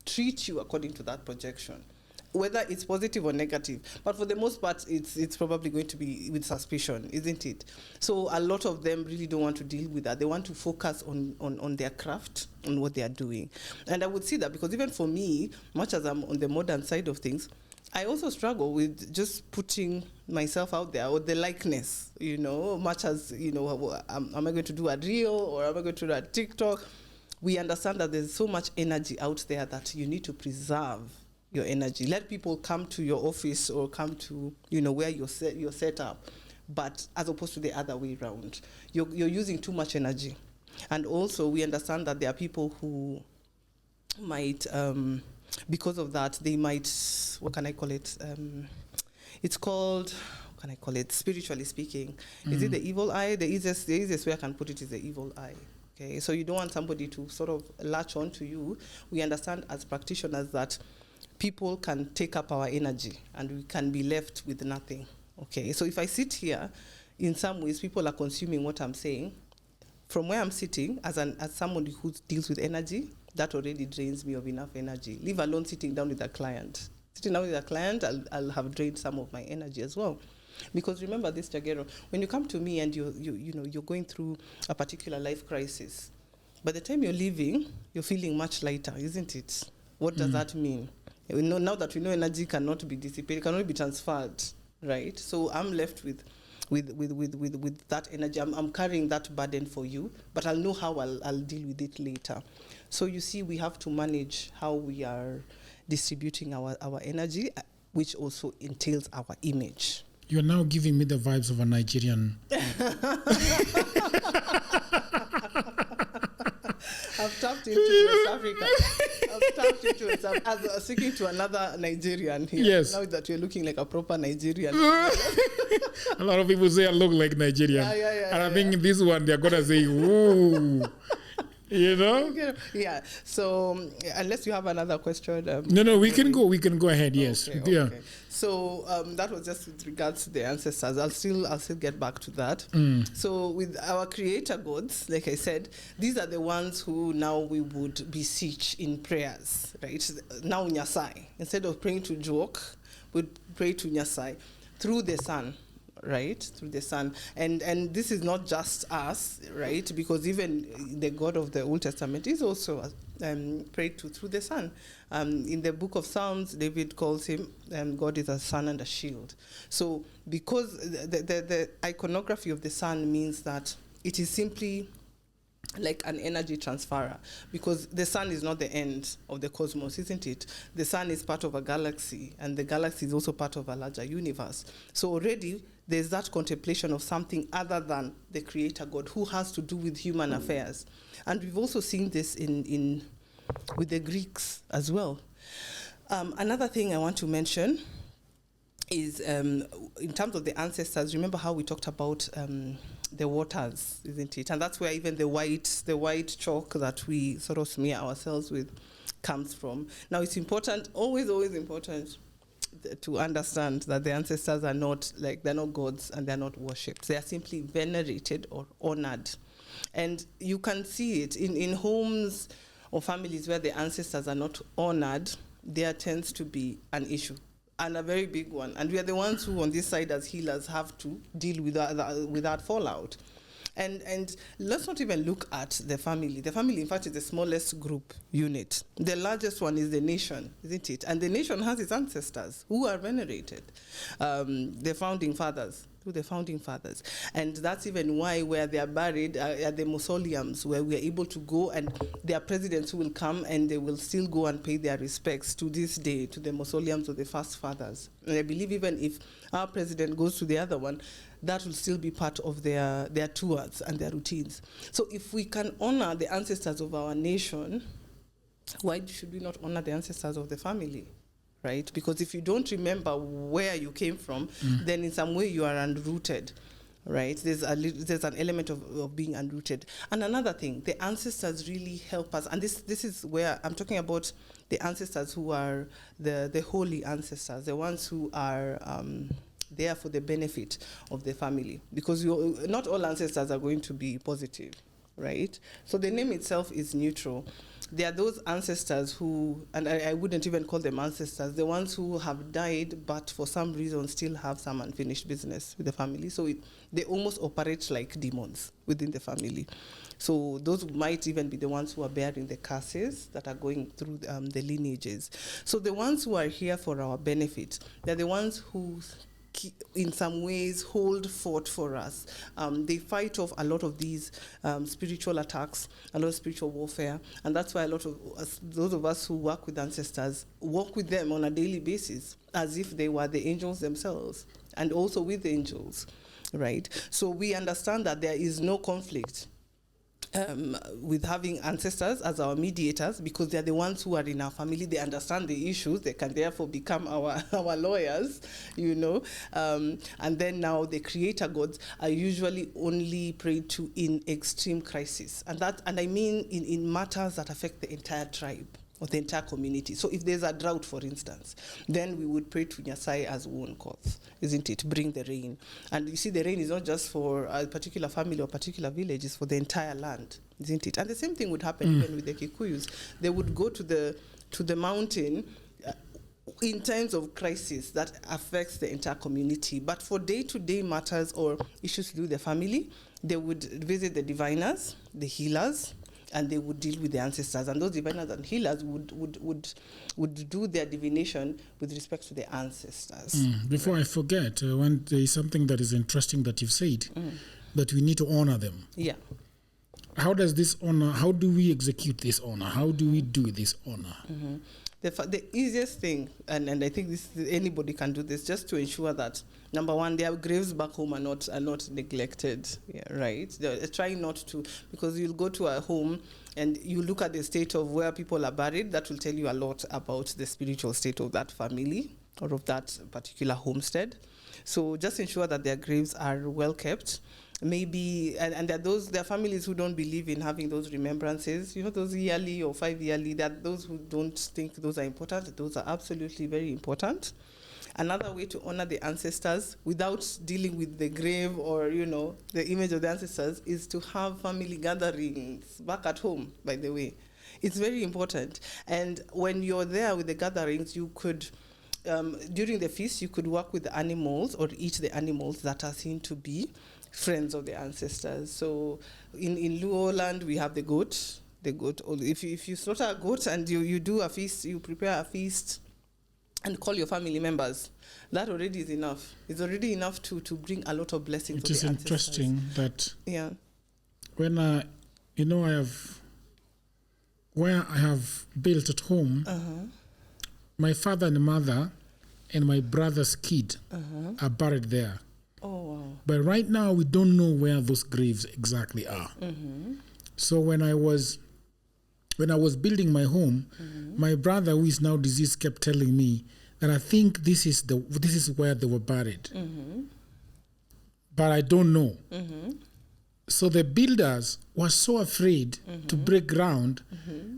treat you according to that projection, whether it's positive or negative. But for the most part, it's probably going to be with suspicion, isn't it? So a lot of them really don't want to deal with that. They want to focus on their craft, on what they are doing. And I would see that, because even for me, much as I'm on the modern side of things, I also struggle with just putting myself out there, or the likeness, much as, am I going to do a reel, or am I going to do a TikTok? We understand that there's so much energy out there that you need to preserve your energy. Let people come to your office or come to, where you're set up. but as opposed to the other way around. You're using too much energy. And also, we understand that there are people who might, because of that, they might, what can I call it? It's called, what can I call it? Spiritually speaking. Is it the evil eye? The easiest way I can put it is the evil eye. Okay, so you don't want somebody to sort of latch on to you. We understand as practitioners that people can take up our energy and we can be left with nothing. Okay, so if I sit here, in some ways, people are consuming what I'm saying. From where I'm sitting, as somebody who deals with energy, that already drains me of enough energy. Leave alone sitting down with a client. Sitting down with a client, I'll have drained some of my energy as well. Because remember this, Jagero, when you come to me and you're going through a particular life crisis, by the time you're leaving, you're feeling much lighter, isn't it? What does that mean? Now that we know energy cannot be dissipated, cannot be transferred, right? So I'm left with that energy. I'm carrying that burden for you, but I'll know how I'll deal with it later. So you see, we have to manage how we are distributing our energy, which also entails our image. You're now giving me the vibes of a Nigerian. I've tapped into West Africa. I've tapped into West Africa. As speaking to another Nigerian here. Yes. Now that you're looking like a proper Nigerian. A lot of people say I look like Nigerian. And I think in this one, they're going to say, ooh. You know? Yeah. So, unless you have another question. No, we can go ahead, yes. Okay, yeah. Okay. So, that was just with regards to the ancestors. I'll still get back to that. So, with our creator gods, like I said, these are the ones who now we would beseech in prayers, right? Now Nyasai. Instead of praying to Jok, we'd pray to Nyasai through the sun. Right, through the sun. And this is not just us, right, because even the God of the Old Testament is also prayed to through the sun. In the book of Psalms, David calls him God is a sun and a shield. So because the iconography of the sun means that it is simply like an energy transferer, because the sun is not the end of the cosmos, isn't it? The sun is part of a galaxy, and the galaxy is also part of a larger universe. So already there's that contemplation of something other than the creator God, who has to do with human affairs. And we've also seen this in with the Greeks as well. Another thing I want to mention is in terms of the ancestors. Remember how we talked about the waters, isn't it? And that's where even the white chalk that we sort of smear ourselves with comes from. Now it's important, always important, to understand that the ancestors are not they're not gods and they're not worshipped. They are simply venerated or honored. And you can see it in homes or families where the ancestors are not honored. There tends to be an issue, and a very big one. And we are the ones who, on this side as healers, have to deal with that fallout. And let's not even look at the family. The family, in fact, is the smallest group unit. The largest one is the nation, isn't it? And the nation has its ancestors who are venerated, the founding fathers. To the founding fathers. And that's even why where they are buried at the mausoleums, where we are able to go, and there are presidents who will come and they will still go and pay their respects to this day to the mausoleums of the first fathers. And I believe even if our president goes to the other one, that will still be part of their tours and their routines. So if we can honor the ancestors of our nation, why should we not honor the ancestors of the family? Right? Because if you don't remember where you came from, then in some way you are unrooted, right? There's an element of being unrooted. And another thing, the ancestors really help us. And this is where I'm talking about the ancestors who are the holy ancestors, the ones who are there for the benefit of the family. Because not all ancestors are going to be positive, right? So the name itself is neutral. There are those ancestors who, and I wouldn't even call them ancestors, the ones who have died but for some reason still have some unfinished business with the family. So they almost operate like demons within the family. So those might even be the ones who are bearing the curses that are going through the lineages. So the ones who are here for our benefit, they're the ones who in some ways hold fort for us. They fight off a lot of these spiritual attacks, a lot of spiritual warfare, and that's why a lot of those of us who work with ancestors walk with them on a daily basis as if they were the angels themselves, and also with the angels. right? So we understand that there is no conflict with having ancestors as our mediators, because they're the ones who are in our family. They understand the issues. They can therefore become our lawyers, and then now the creator gods are usually only prayed to in extreme crisis, and I mean in matters that affect the entire tribe or the entire community. So if there's a drought, for instance, then we would pray to Nyasai as one cause, isn't it? Bring the rain. And you see, the rain is not just for a particular family or particular village, it's for the entire land, isn't it? And the same thing would happen even with the Kikuyus. They would go to the mountain in times of crisis that affects the entire community. But for day-to-day matters or issues to do with the family, they would visit the diviners, the healers, and they would deal with the ancestors. And those diviners and healers would do their divination with respect to the ancestors. Before I forget, when there is something that is interesting that you've said, that we need to honor them. Yeah. How does this honor, how do we execute this honor? How do we do this honor? The easiest thing, and I think anybody can do this, just to ensure that, number one, their graves back home are not neglected, right? They're trying not to, because you'll go to a home and you look at the state of where people are buried. That will tell you a lot about the spiritual state of that family or of that particular homestead. So just ensure that their graves are well kept. Maybe, and there are families who don't believe in having those remembrances, those yearly or 5-yearly. There are those who don't think those are important. Those are absolutely very important. Another way to honor the ancestors without dealing with the grave or, the image of the ancestors is to have family gatherings back at home, by the way. It's very important. And when you're there with the gatherings, you could, during the feast, you could work with the animals or eat the animals that are seen to be friends of the ancestors. So in Luo land, we have the goat. If you slaughter a goat and you do a feast, you prepare a feast and call your family members, that already is enough. It's already enough to bring a lot of blessings to the ancestors. It is interesting that when where I have built at home, my father and mother and my brother's kid are buried there. Oh, wow. But right now, we don't know where those graves exactly are. So when I was building my home, my brother, who is now deceased, kept telling me that I think this is where they were buried. But I don't know. So the builders were so afraid to break ground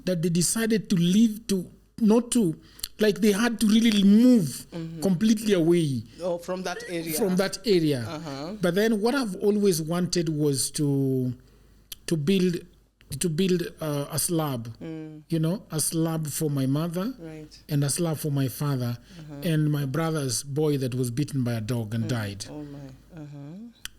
that they decided to leave, they had to really move completely away from that area. But then what I've always wanted was to build a slab, a slab for my mother, and a slab for my father, and my brother's boy that was bitten by a dog and died. Oh my.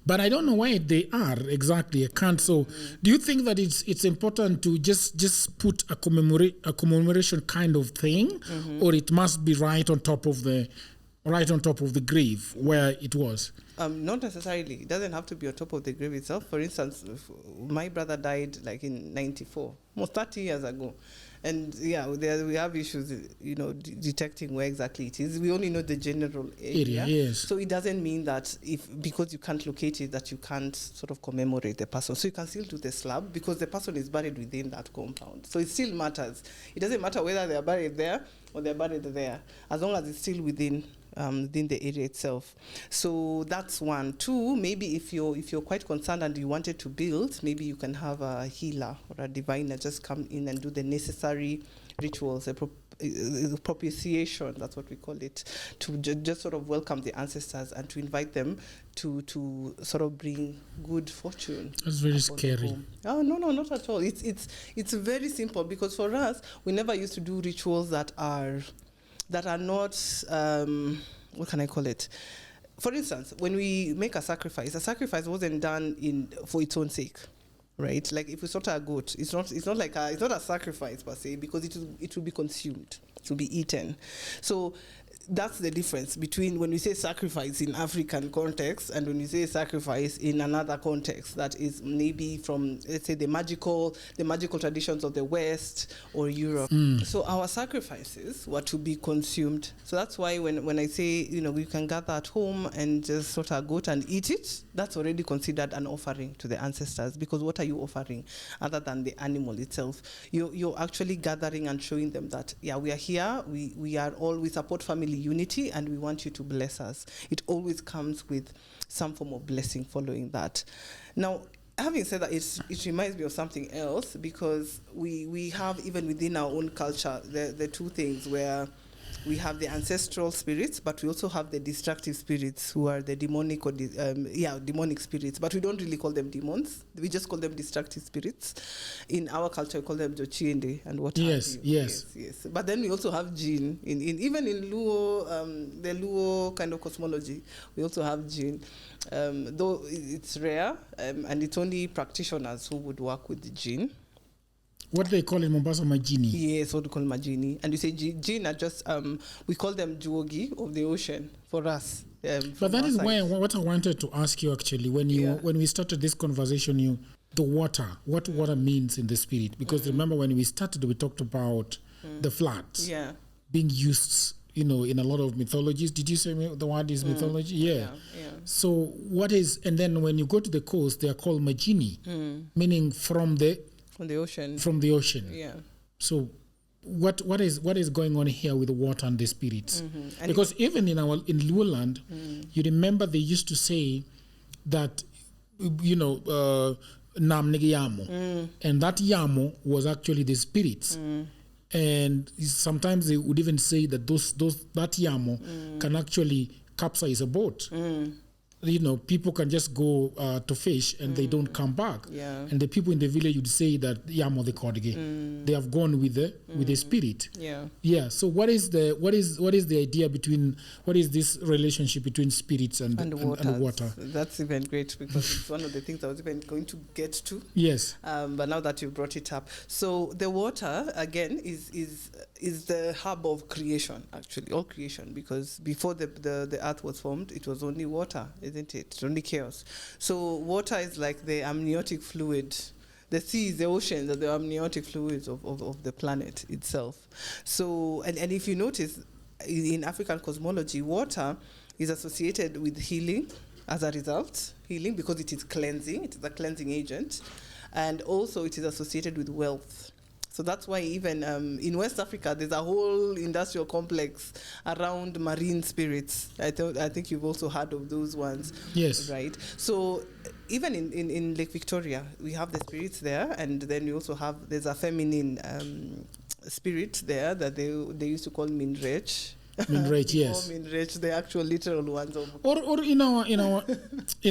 But I don't know where they are exactly. I can't. So, do you think that it's important to just put a commemoration kind of thing, or it must be right on top of the grave where it was? Not necessarily. It doesn't have to be on top of the grave itself. For instance, my brother died like in 94, almost 30 years ago. And we have issues, detecting where exactly it is. We only know the general area. Yes. So it doesn't mean that because you can't locate it, that you can't sort of commemorate the person. So you can still do the slab because the person is buried within that compound. So it still matters. It doesn't matter whether they're buried there or they're buried there, as long as it's still within the area itself. So that's one. Two, maybe if you're quite concerned and you wanted to build, maybe you can have a healer or a diviner just come in and do the necessary rituals, propitiation, that's what we call it, to just sort of welcome the ancestors and to invite them to sort of bring good fortune. That's very scary. Oh, no, not at all. It's very simple, because for us, we never used to do rituals that are not, what can I call it? For instance, when we make a sacrifice wasn't done for its own sake, right? Like if we slaughter a goat, it's not a sacrifice per se, because it will be consumed, it will be eaten. So that's the difference between when we say sacrifice in African context and when we say sacrifice in another context that is maybe from, let's say, the magical traditions of the West or Europe. So our sacrifices were to be consumed. So that's why when I say, you can gather at home and just sort of go and eat it, that's already considered an offering to the ancestors, because what are you offering other than the animal itself? You're actually gathering and showing them that, yeah, we are here, we support family unity, and we want you to bless us. It always comes with some form of blessing following that. Now, having said that, it reminds me of something else, because we have, even within our own culture, the two things where we have the ancestral spirits, but we also have the destructive spirits, who are the demonic or demonic spirits. But we don't really call them demons. We just call them destructive spirits. In our culture, we call them jochiende and what have you. Yes. But then we also have jinn. Even in Luo, the Luo kind of cosmology, we also have jinn. Though it's rare, and it's only practitioners who would work with the jinn. What they call in Mombasa, majini. Yes, what we call majini. And you say jinn are just, we call them juogi of the ocean for us. But that is why what I wanted to ask you actually, when we started this conversation, the water, what water means in the spirit. Because remember when we started, we talked about the floods being used, in a lot of mythologies. Did you say the word is mythology? Yeah. So what is, and then when you go to the coast, they are called majini, meaning from the ocean. From the ocean. Yeah. So what is going on here with the water and the spirits? Because even in Luo land, you remember they used to say that, nam negi yamo. And that yamo was actually the spirits. And sometimes they would even say that that yamo can actually capsize a boat. People can just go to fish and they don't come back. Yeah. And the people in the village would say that yamo the kordige. They have gone with the spirit. Yeah. Yeah. So what is the idea between, what is this relationship between spirits and water? That's even great, because it's one of the things I was even going to get to. Yes. But now that you brought it up, so the water again is the hub of creation, actually, all creation, because before the earth was formed, it was only water, isn't it? It's only chaos. So water is like the amniotic fluid. The seas, the oceans are the amniotic fluids of the planet itself. So, and if you notice, in African cosmology, water is associated with healing as a result, healing because it is cleansing, it is a cleansing agent, and also it is associated with wealth. So that's why even in West Africa, there's a whole industrial complex around marine spirits. I think you've also heard of those ones. Yes. Right? So even in Lake Victoria, we have the spirits there, and then we also have, there's a feminine spirit there that they used to call Minrech. Yes. Minrech, the actual literal ones. Or in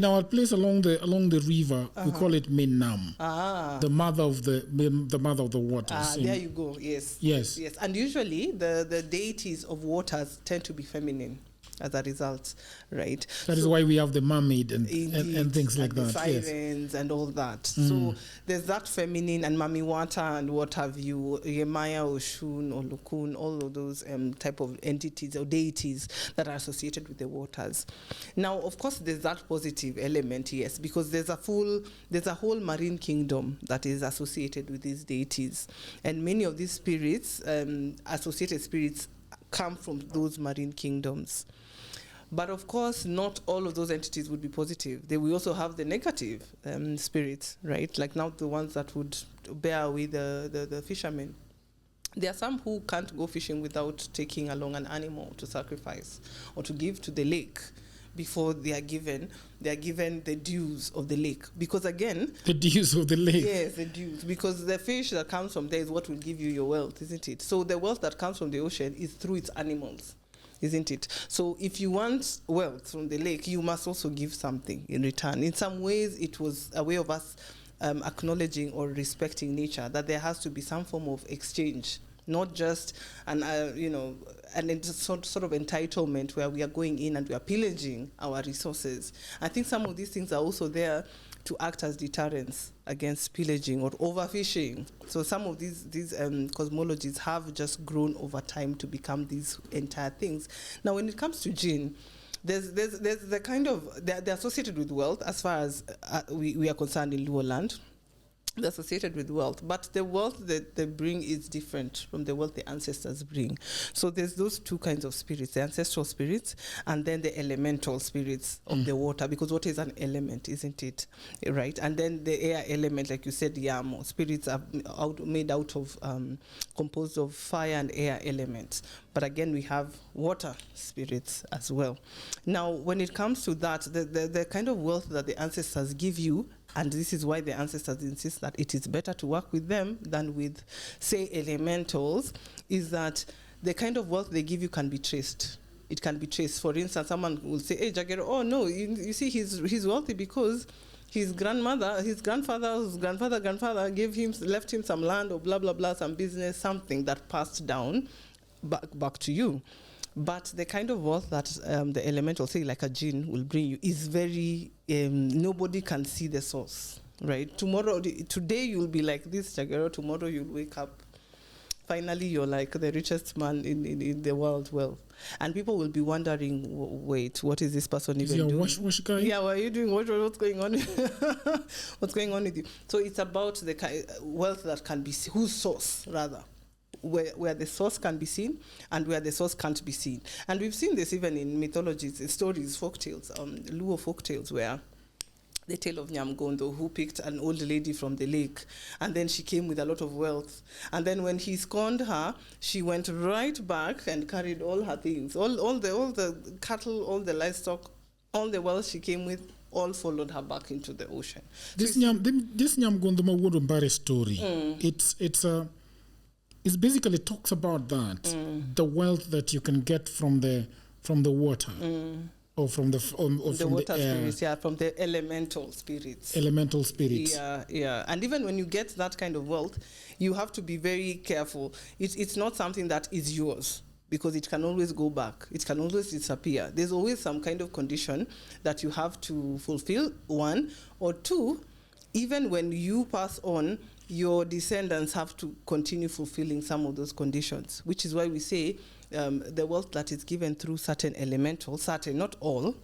our place along the river, we call it Minnam. The mother of the waters. There you go. Yes. And usually the deities of waters tend to be feminine as a result, right? That is why we have the mermaid and things like that. Sirens and all that. So there's that feminine and Mami Water and what have you, Yemaya, Oshun, or Lukun, all of those type of entities or deities that are associated with the waters. Now, of course, there's that positive element, yes, because there's a whole marine kingdom that is associated with these deities. And many of these spirits, associated spirits, come from those marine kingdoms. But of course, not all of those entities would be positive. They will also have the negative spirits, right? Like now the ones that would bear away the fishermen. There are some who can't go fishing without taking along an animal to sacrifice or to give to the lake before they are given the dues of the lake. Because again... The dues of the lake. Yes, the dues. Because the fish that comes from there is what will give you your wealth, isn't it? So the wealth that comes from the ocean is through its animals, isn't it? So if you want wealth from the lake, you must also give something in return. In some ways, it was a way of us acknowledging or respecting nature, that there has to be some form of exchange, not just an sort of entitlement where we are going in and we are pillaging our resources. I think some of these things are also there to act as deterrents against pillaging or overfishing. So some of these cosmologies have just grown over time to become these entire things. Now, when it comes to jinn, there's the kind of, they're associated with wealth as far as we are concerned in Luo land. They're associated with wealth, but the wealth that they bring is different from the wealth the ancestors bring. So there's those two kinds of spirits, the ancestral spirits and then the elemental spirits of the water, because water is an element, isn't it? Right? And then the air element, like you said, Yamo, spirits are made out of, composed of fire and air elements. But again, we have water spirits as well. Now, when it comes to that, the kind of wealth that the ancestors give you, and this is why the ancestors insist that it is better to work with them than with, say, elementals, is that the kind of wealth they give you can be traced. It can be traced. For instance, someone will say, hey, Jagero, oh no, you see, he's wealthy because his grandfather's grandfather left him some land or blah, blah, blah, some business, something that passed down back to you. But the kind of wealth that the elemental, say like a jinn, will bring you is very, nobody can see the source, right? Today you'll be like this, Jagero, tomorrow you'll wake up. Finally, you're like the richest man in the world. Well, and people will be wondering, wait, what is this person even doing? Wash guy? Yeah, what are you doing? What's going on? What's going on with you? So it's about the wealth that can be, whose source, rather. Where the source can be seen and where the source can't be seen. And we've seen this even in mythologies, stories, folktales, Luo folktales, where the tale of Nyamgondo, who picked an old lady from the lake, and then she came with a lot of wealth. And then when he scorned her, she went right back and carried all her things, all the cattle, all the livestock, all the wealth she came with, all followed her back into the ocean. This Nyamgondo Mawudumbare story, it basically talks about that, the wealth that you can get from the water, or from the water air. Spirits, yeah, from the elemental spirits. Elemental spirits. Yeah. And even when you get that kind of wealth, you have to be very careful. It's not something that is yours, because it can always go back. It can always disappear. There's always some kind of condition that you have to fulfill, one, or two, even when you pass on, your descendants have to continue fulfilling some of those conditions, which is why we say the wealth that is given through certain elementals, certain, not all,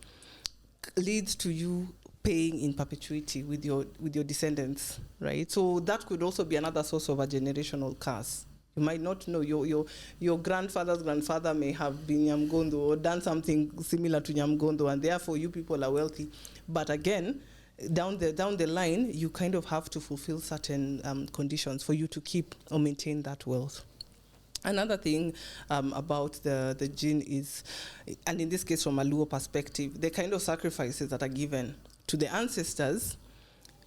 leads to you paying in perpetuity with your descendants, right? So that could also be another source of a generational curse. You might not know, your grandfather's grandfather may have been Nyamgondo or done something similar to Nyamgondo, and therefore you people are wealthy. But again, down the line, you kind of have to fulfill certain conditions for you to keep or maintain that wealth. Another thing about the jinn is, and in this case from a Luo perspective, the kind of sacrifices that are given to the ancestors,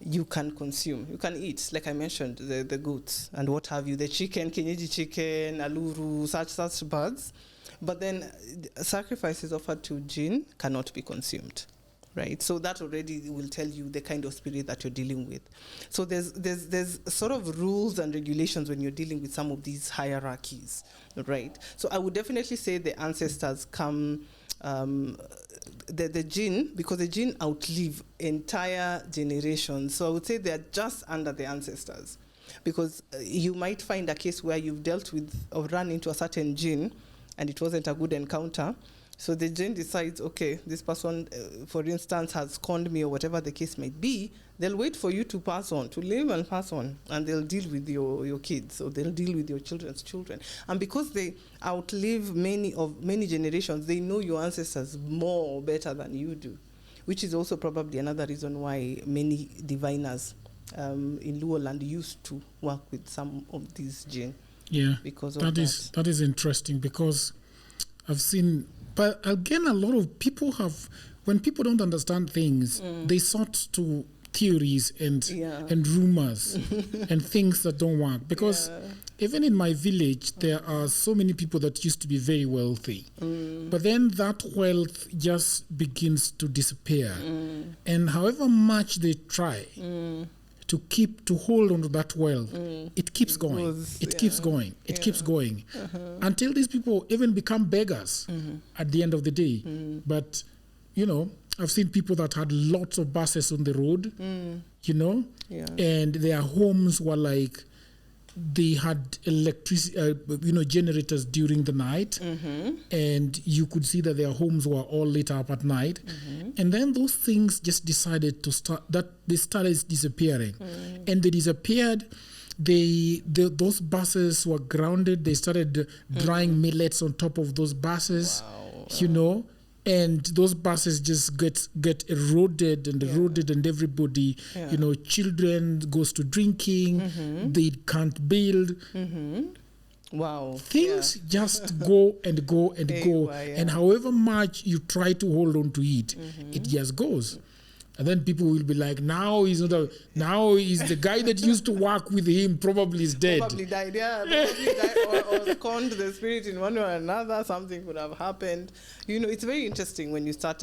you can consume, you can eat, like I mentioned, the goats and what have you, the chicken, kienyeji chicken, aluru, such birds. But then sacrifices offered to jinn cannot be consumed. Right, so that already will tell you the kind of spirit that you're dealing with. So there's sort of rules and regulations when you're dealing with some of these hierarchies, right? So I would definitely say the ancestors come, the jinn, because the jinn outlive entire generations. So I would say they're just under the ancestors, because you might find a case where you've dealt with or run into a certain jinn, and it wasn't a good encounter. So the jinn decides, okay, this person, for instance, has scorned me or whatever the case might be. They'll wait for you to pass on, to live and pass on, and they'll deal with your kids, or they'll deal with your children's children. And because they outlive many generations, they know your ancestors more or better than you do, which is also probably another reason why many diviners in Luo land used to work with some of these jinn. Yeah, because of that is interesting, because I've seen. But again, a lot of people have, when people don't understand things, they sort to theories and rumors and things that don't work. Because even in my village, there are so many people that used to be very wealthy. But then that wealth just begins to disappear. And however much they try to hold on to that wealth, it keeps going. It keeps going until these people even become beggars at the end of the day. But I've seen people that had lots of buses on the road, you know, and their homes were like, they had electricity, generators during the night, and you could see that their homes were all lit up at night. And then those things just decided to they started disappearing, and they disappeared. Those buses were grounded. They started drying millets on top of those buses, you know, and those buses just get eroded and eroded, and everybody, you know, children goes to drinking, they can't build. Wow. Things just go and go and go. And however much you try to hold on to it, it just goes. And then people will be like, now he's the guy that used to work with him probably is dead. Probably died, probably died or conned the spirit in one way or another. Something could have happened. You know, it's very interesting when you start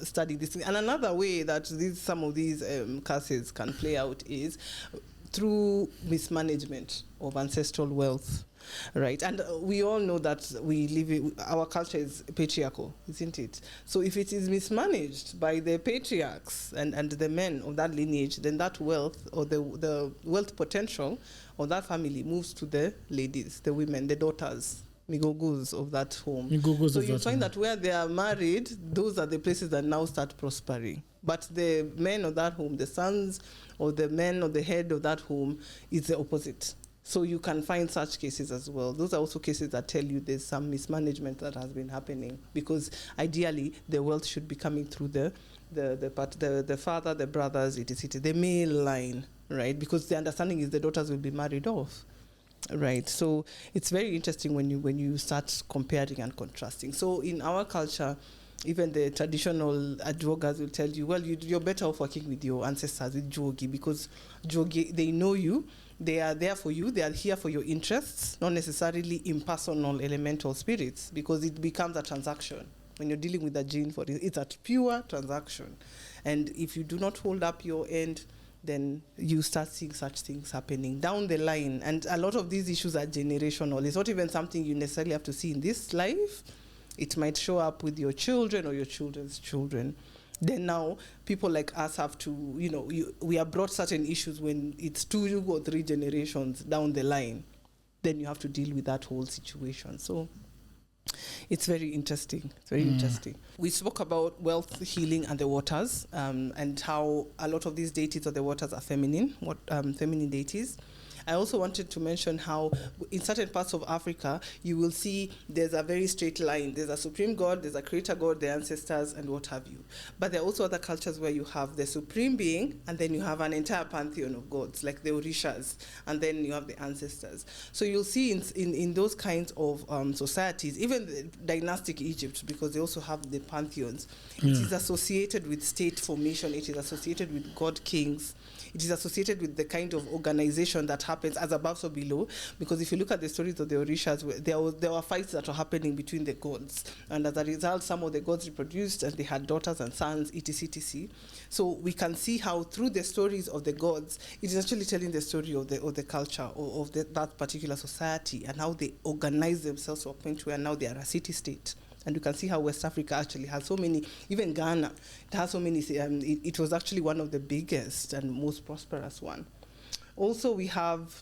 studying this. And another way that some of these curses can play out is through mismanagement of ancestral wealth. Right, and we all know that our culture is patriarchal, isn't it? So if it is mismanaged by the patriarchs and the men of that lineage, then that wealth or the wealth potential of that family moves to the ladies, the women, the daughters, migogos of that home. So you find that where they are married, those are the places that now start prospering. But the men of that home, the sons or the men or the head of that home, is the opposite. So you can find such cases as well. Those are also cases that tell you there's some mismanagement that has been happening, because ideally the wealth should be coming through the father, the brothers, etc., the male line, right? Because the understanding is the daughters will be married off, right? So it's very interesting when you start comparing and contrasting. So in our culture, even the traditional advogas will tell you, well, you're better off working with your ancestors, with Jogi, because Jogi, they know you. They are there for you. They are here for your interests, not necessarily impersonal elemental spirits, because it becomes a transaction. When you're dealing with a jinn, it's a pure transaction. And if you do not hold up your end, then you start seeing such things happening down the line. And a lot of these issues are generational. It's not even something you necessarily have to see in this life. It might show up with your children or your children's children. Then now people like us have to, we are brought certain issues when it's 2 or 3 generations down the line. Then you have to deal with that whole situation. So it's very interesting. It's very interesting. We spoke about wealth, healing, and the waters, and how a lot of these deities of the waters are feminine, feminine deities. I also wanted to mention how in certain parts of Africa, you will see there's a very straight line. There's a supreme god, there's a creator god, the ancestors, and what have you. But there are also other cultures where you have the supreme being, and then you have an entire pantheon of gods, like the Orishas, and then you have the ancestors. So you'll see in those kinds of societies, even the dynastic Egypt, because they also have the pantheons, it is associated with state formation, it is associated with god kings, it is associated with the kind of organization that happens as above so below, because if you look at the stories of the Orishas, there were fights that were happening between the gods, and as a result some of the gods reproduced and they had daughters and sons, etc. So we can see how through the stories of the gods, it is actually telling the story of the culture of that particular society, and how they organize themselves to a point where now they are a city-state. And you can see how West Africa actually has so many, even Ghana, it has so many, it was actually one of the biggest and most prosperous one. Also, we have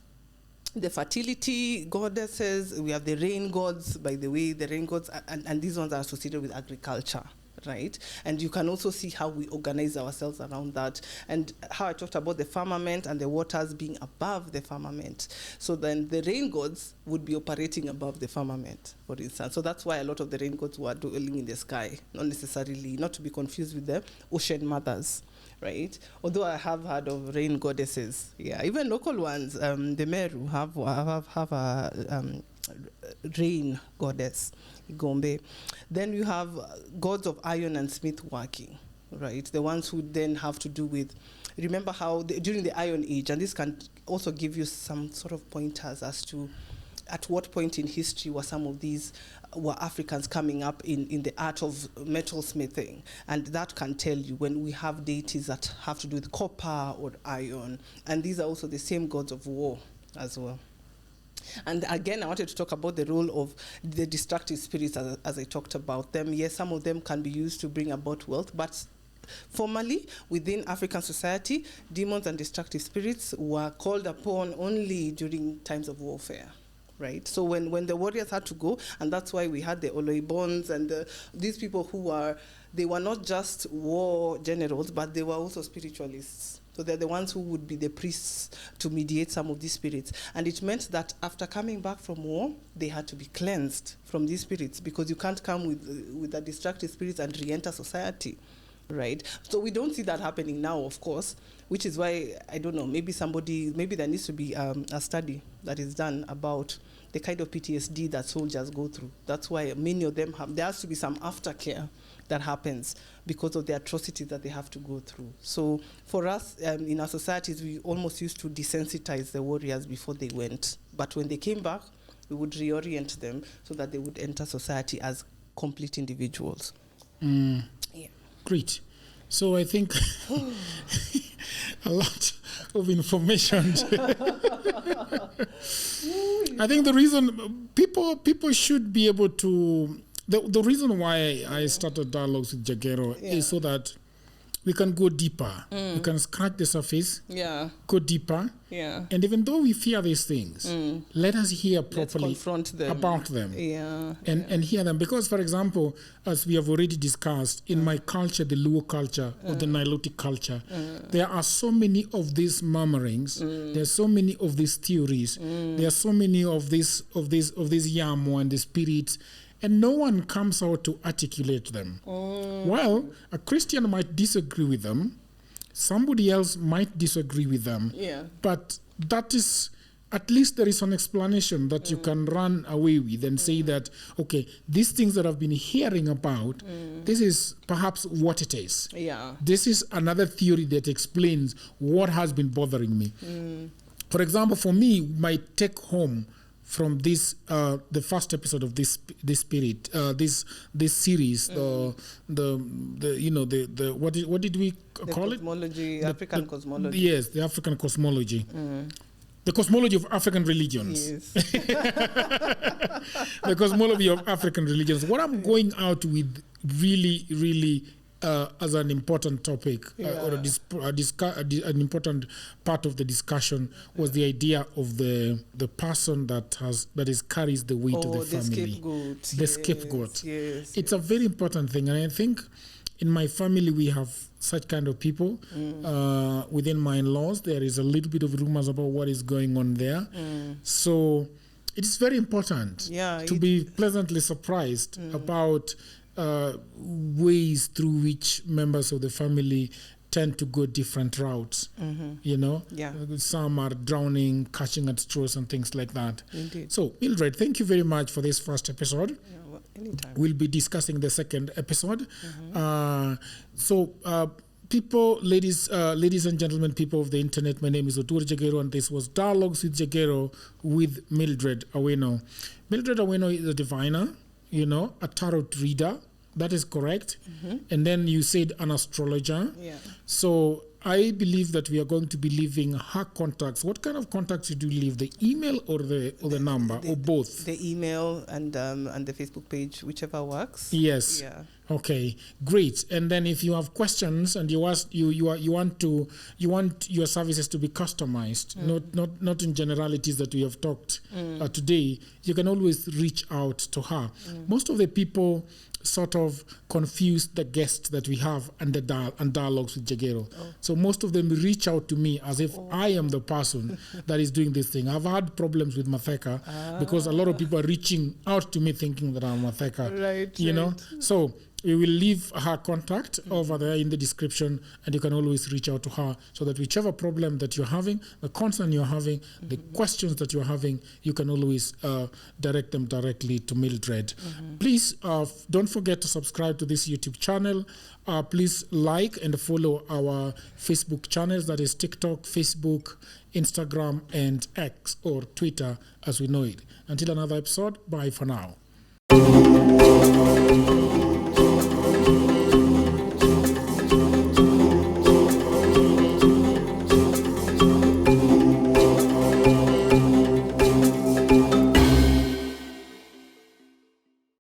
the fertility goddesses, we have the rain gods, by the way, the rain gods, and these ones are associated with agriculture, right? And you can also see how we organize ourselves around that, and how I talked about the firmament and the waters being above the firmament. So then the rain gods would be operating above the firmament, for instance. So that's why a lot of the rain gods were dwelling in the sky, not to be confused with the ocean mothers, right? Although I have heard of rain goddesses, even local ones. The Meru have a rain goddess, Gombe. Then you have gods of iron and smith working, right? The ones who then have to do with, remember how during the Iron Age, and this can also give you some sort of pointers as to at what point in history were some of these were Africans coming up in the art of metal smithing, and that can tell you when we have deities that have to do with copper or iron, and these are also the same gods of war as well. And again, I wanted to talk about the role of the destructive spirits as I talked about them. Yes, some of them can be used to bring about wealth, but formally, within African society, demons and destructive spirits were called upon only during times of warfare. Right, so when the warriors had to go, and that's why we had the Oloibons and these people they were not just war generals, but they were also spiritualists. So they're the ones who would be the priests to mediate some of these spirits. And it meant that after coming back from war, they had to be cleansed from these spirits, because you can't come with the destructive spirits and re-enter society. Right, so we don't see that happening now, of course, which is why, I don't know, maybe there needs to be a study that is done about the kind of PTSD that soldiers go through. That's why many of them there has to be some aftercare that happens because of the atrocities that they have to go through. So for us, in our societies, we almost used to desensitize the warriors before they went. But when they came back, we would reorient them so that they would enter society as complete individuals. Yeah. Great. So I think a lot of information. I think the reason people should be able to, the reason why I started dialogues with Jagero is so that we can go deeper. We can scratch the surface, go deeper. And even though we fear these things, let us hear properly about them and hear them. Because, for example, as we have already discussed, in my culture, the Luo culture or the Nilotic culture, there are so many of these murmurings, there are so many of these theories, there are so many of these Yamo and the spirits, and no one comes out to articulate them. Well, a Christian might disagree with them, somebody else might disagree with them, but that is, at least there is an explanation that you can run away with and say that, okay, these things that I've been hearing about, this is perhaps what it is. This is another theory that explains what has been bothering me. For example, for me, my take home from this, the first episode of this spirit, this series, what did we call it? African cosmology. Yes, the African cosmology. The cosmology of African religions. Yes. The cosmology of African religions. What I'm going out with really as an important topic or an important part of the discussion was the idea of the person that carries the weight of the family. The scapegoat. Yes, it's a very important thing, and I think in my family we have such kind of people. Within my in-laws, there is a little bit of rumors about what is going on there. So it is very important to be pleasantly surprised about ways through which members of the family tend to go different routes. Some are drowning, catching at straws and things like that. Indeed. So Mildred, thank you very much for this first episode. Anytime. We'll be discussing the second episode. People, ladies and gentlemen, people of the internet, my name is Otur Jagero, and this was Dialogues with Jagero with Mildred Aweno. Mildred Aweno is a diviner, a tarot reader. That is correct. And then you said an astrologer. So I believe that we are going to be leaving her contacts. What kind of contacts did you leave? The email or the number or both? The email and the Facebook page, whichever works. Yes. Yeah. Okay, great. And then if you have questions and you want your services to be customized, not in generalities that we have talked today, you can always reach out to her. Most of the people sort of confuse the guests that we have and dialogues with Jagero. So most of them reach out to me as if I am the person that is doing this thing. I've had problems with Matheka because a lot of people are reaching out to me thinking that I'm Matheka. Right. So we will leave her contact over there in the description, and you can always reach out to her so that whichever problem that you're having, the concern you're having, the questions that you're having, you can always direct them directly to Mildred. Please don't forget to subscribe to this YouTube channel. Please like and follow our Facebook channels, that is TikTok, Facebook, Instagram, and X, or Twitter as we know it. Until another episode, bye for now.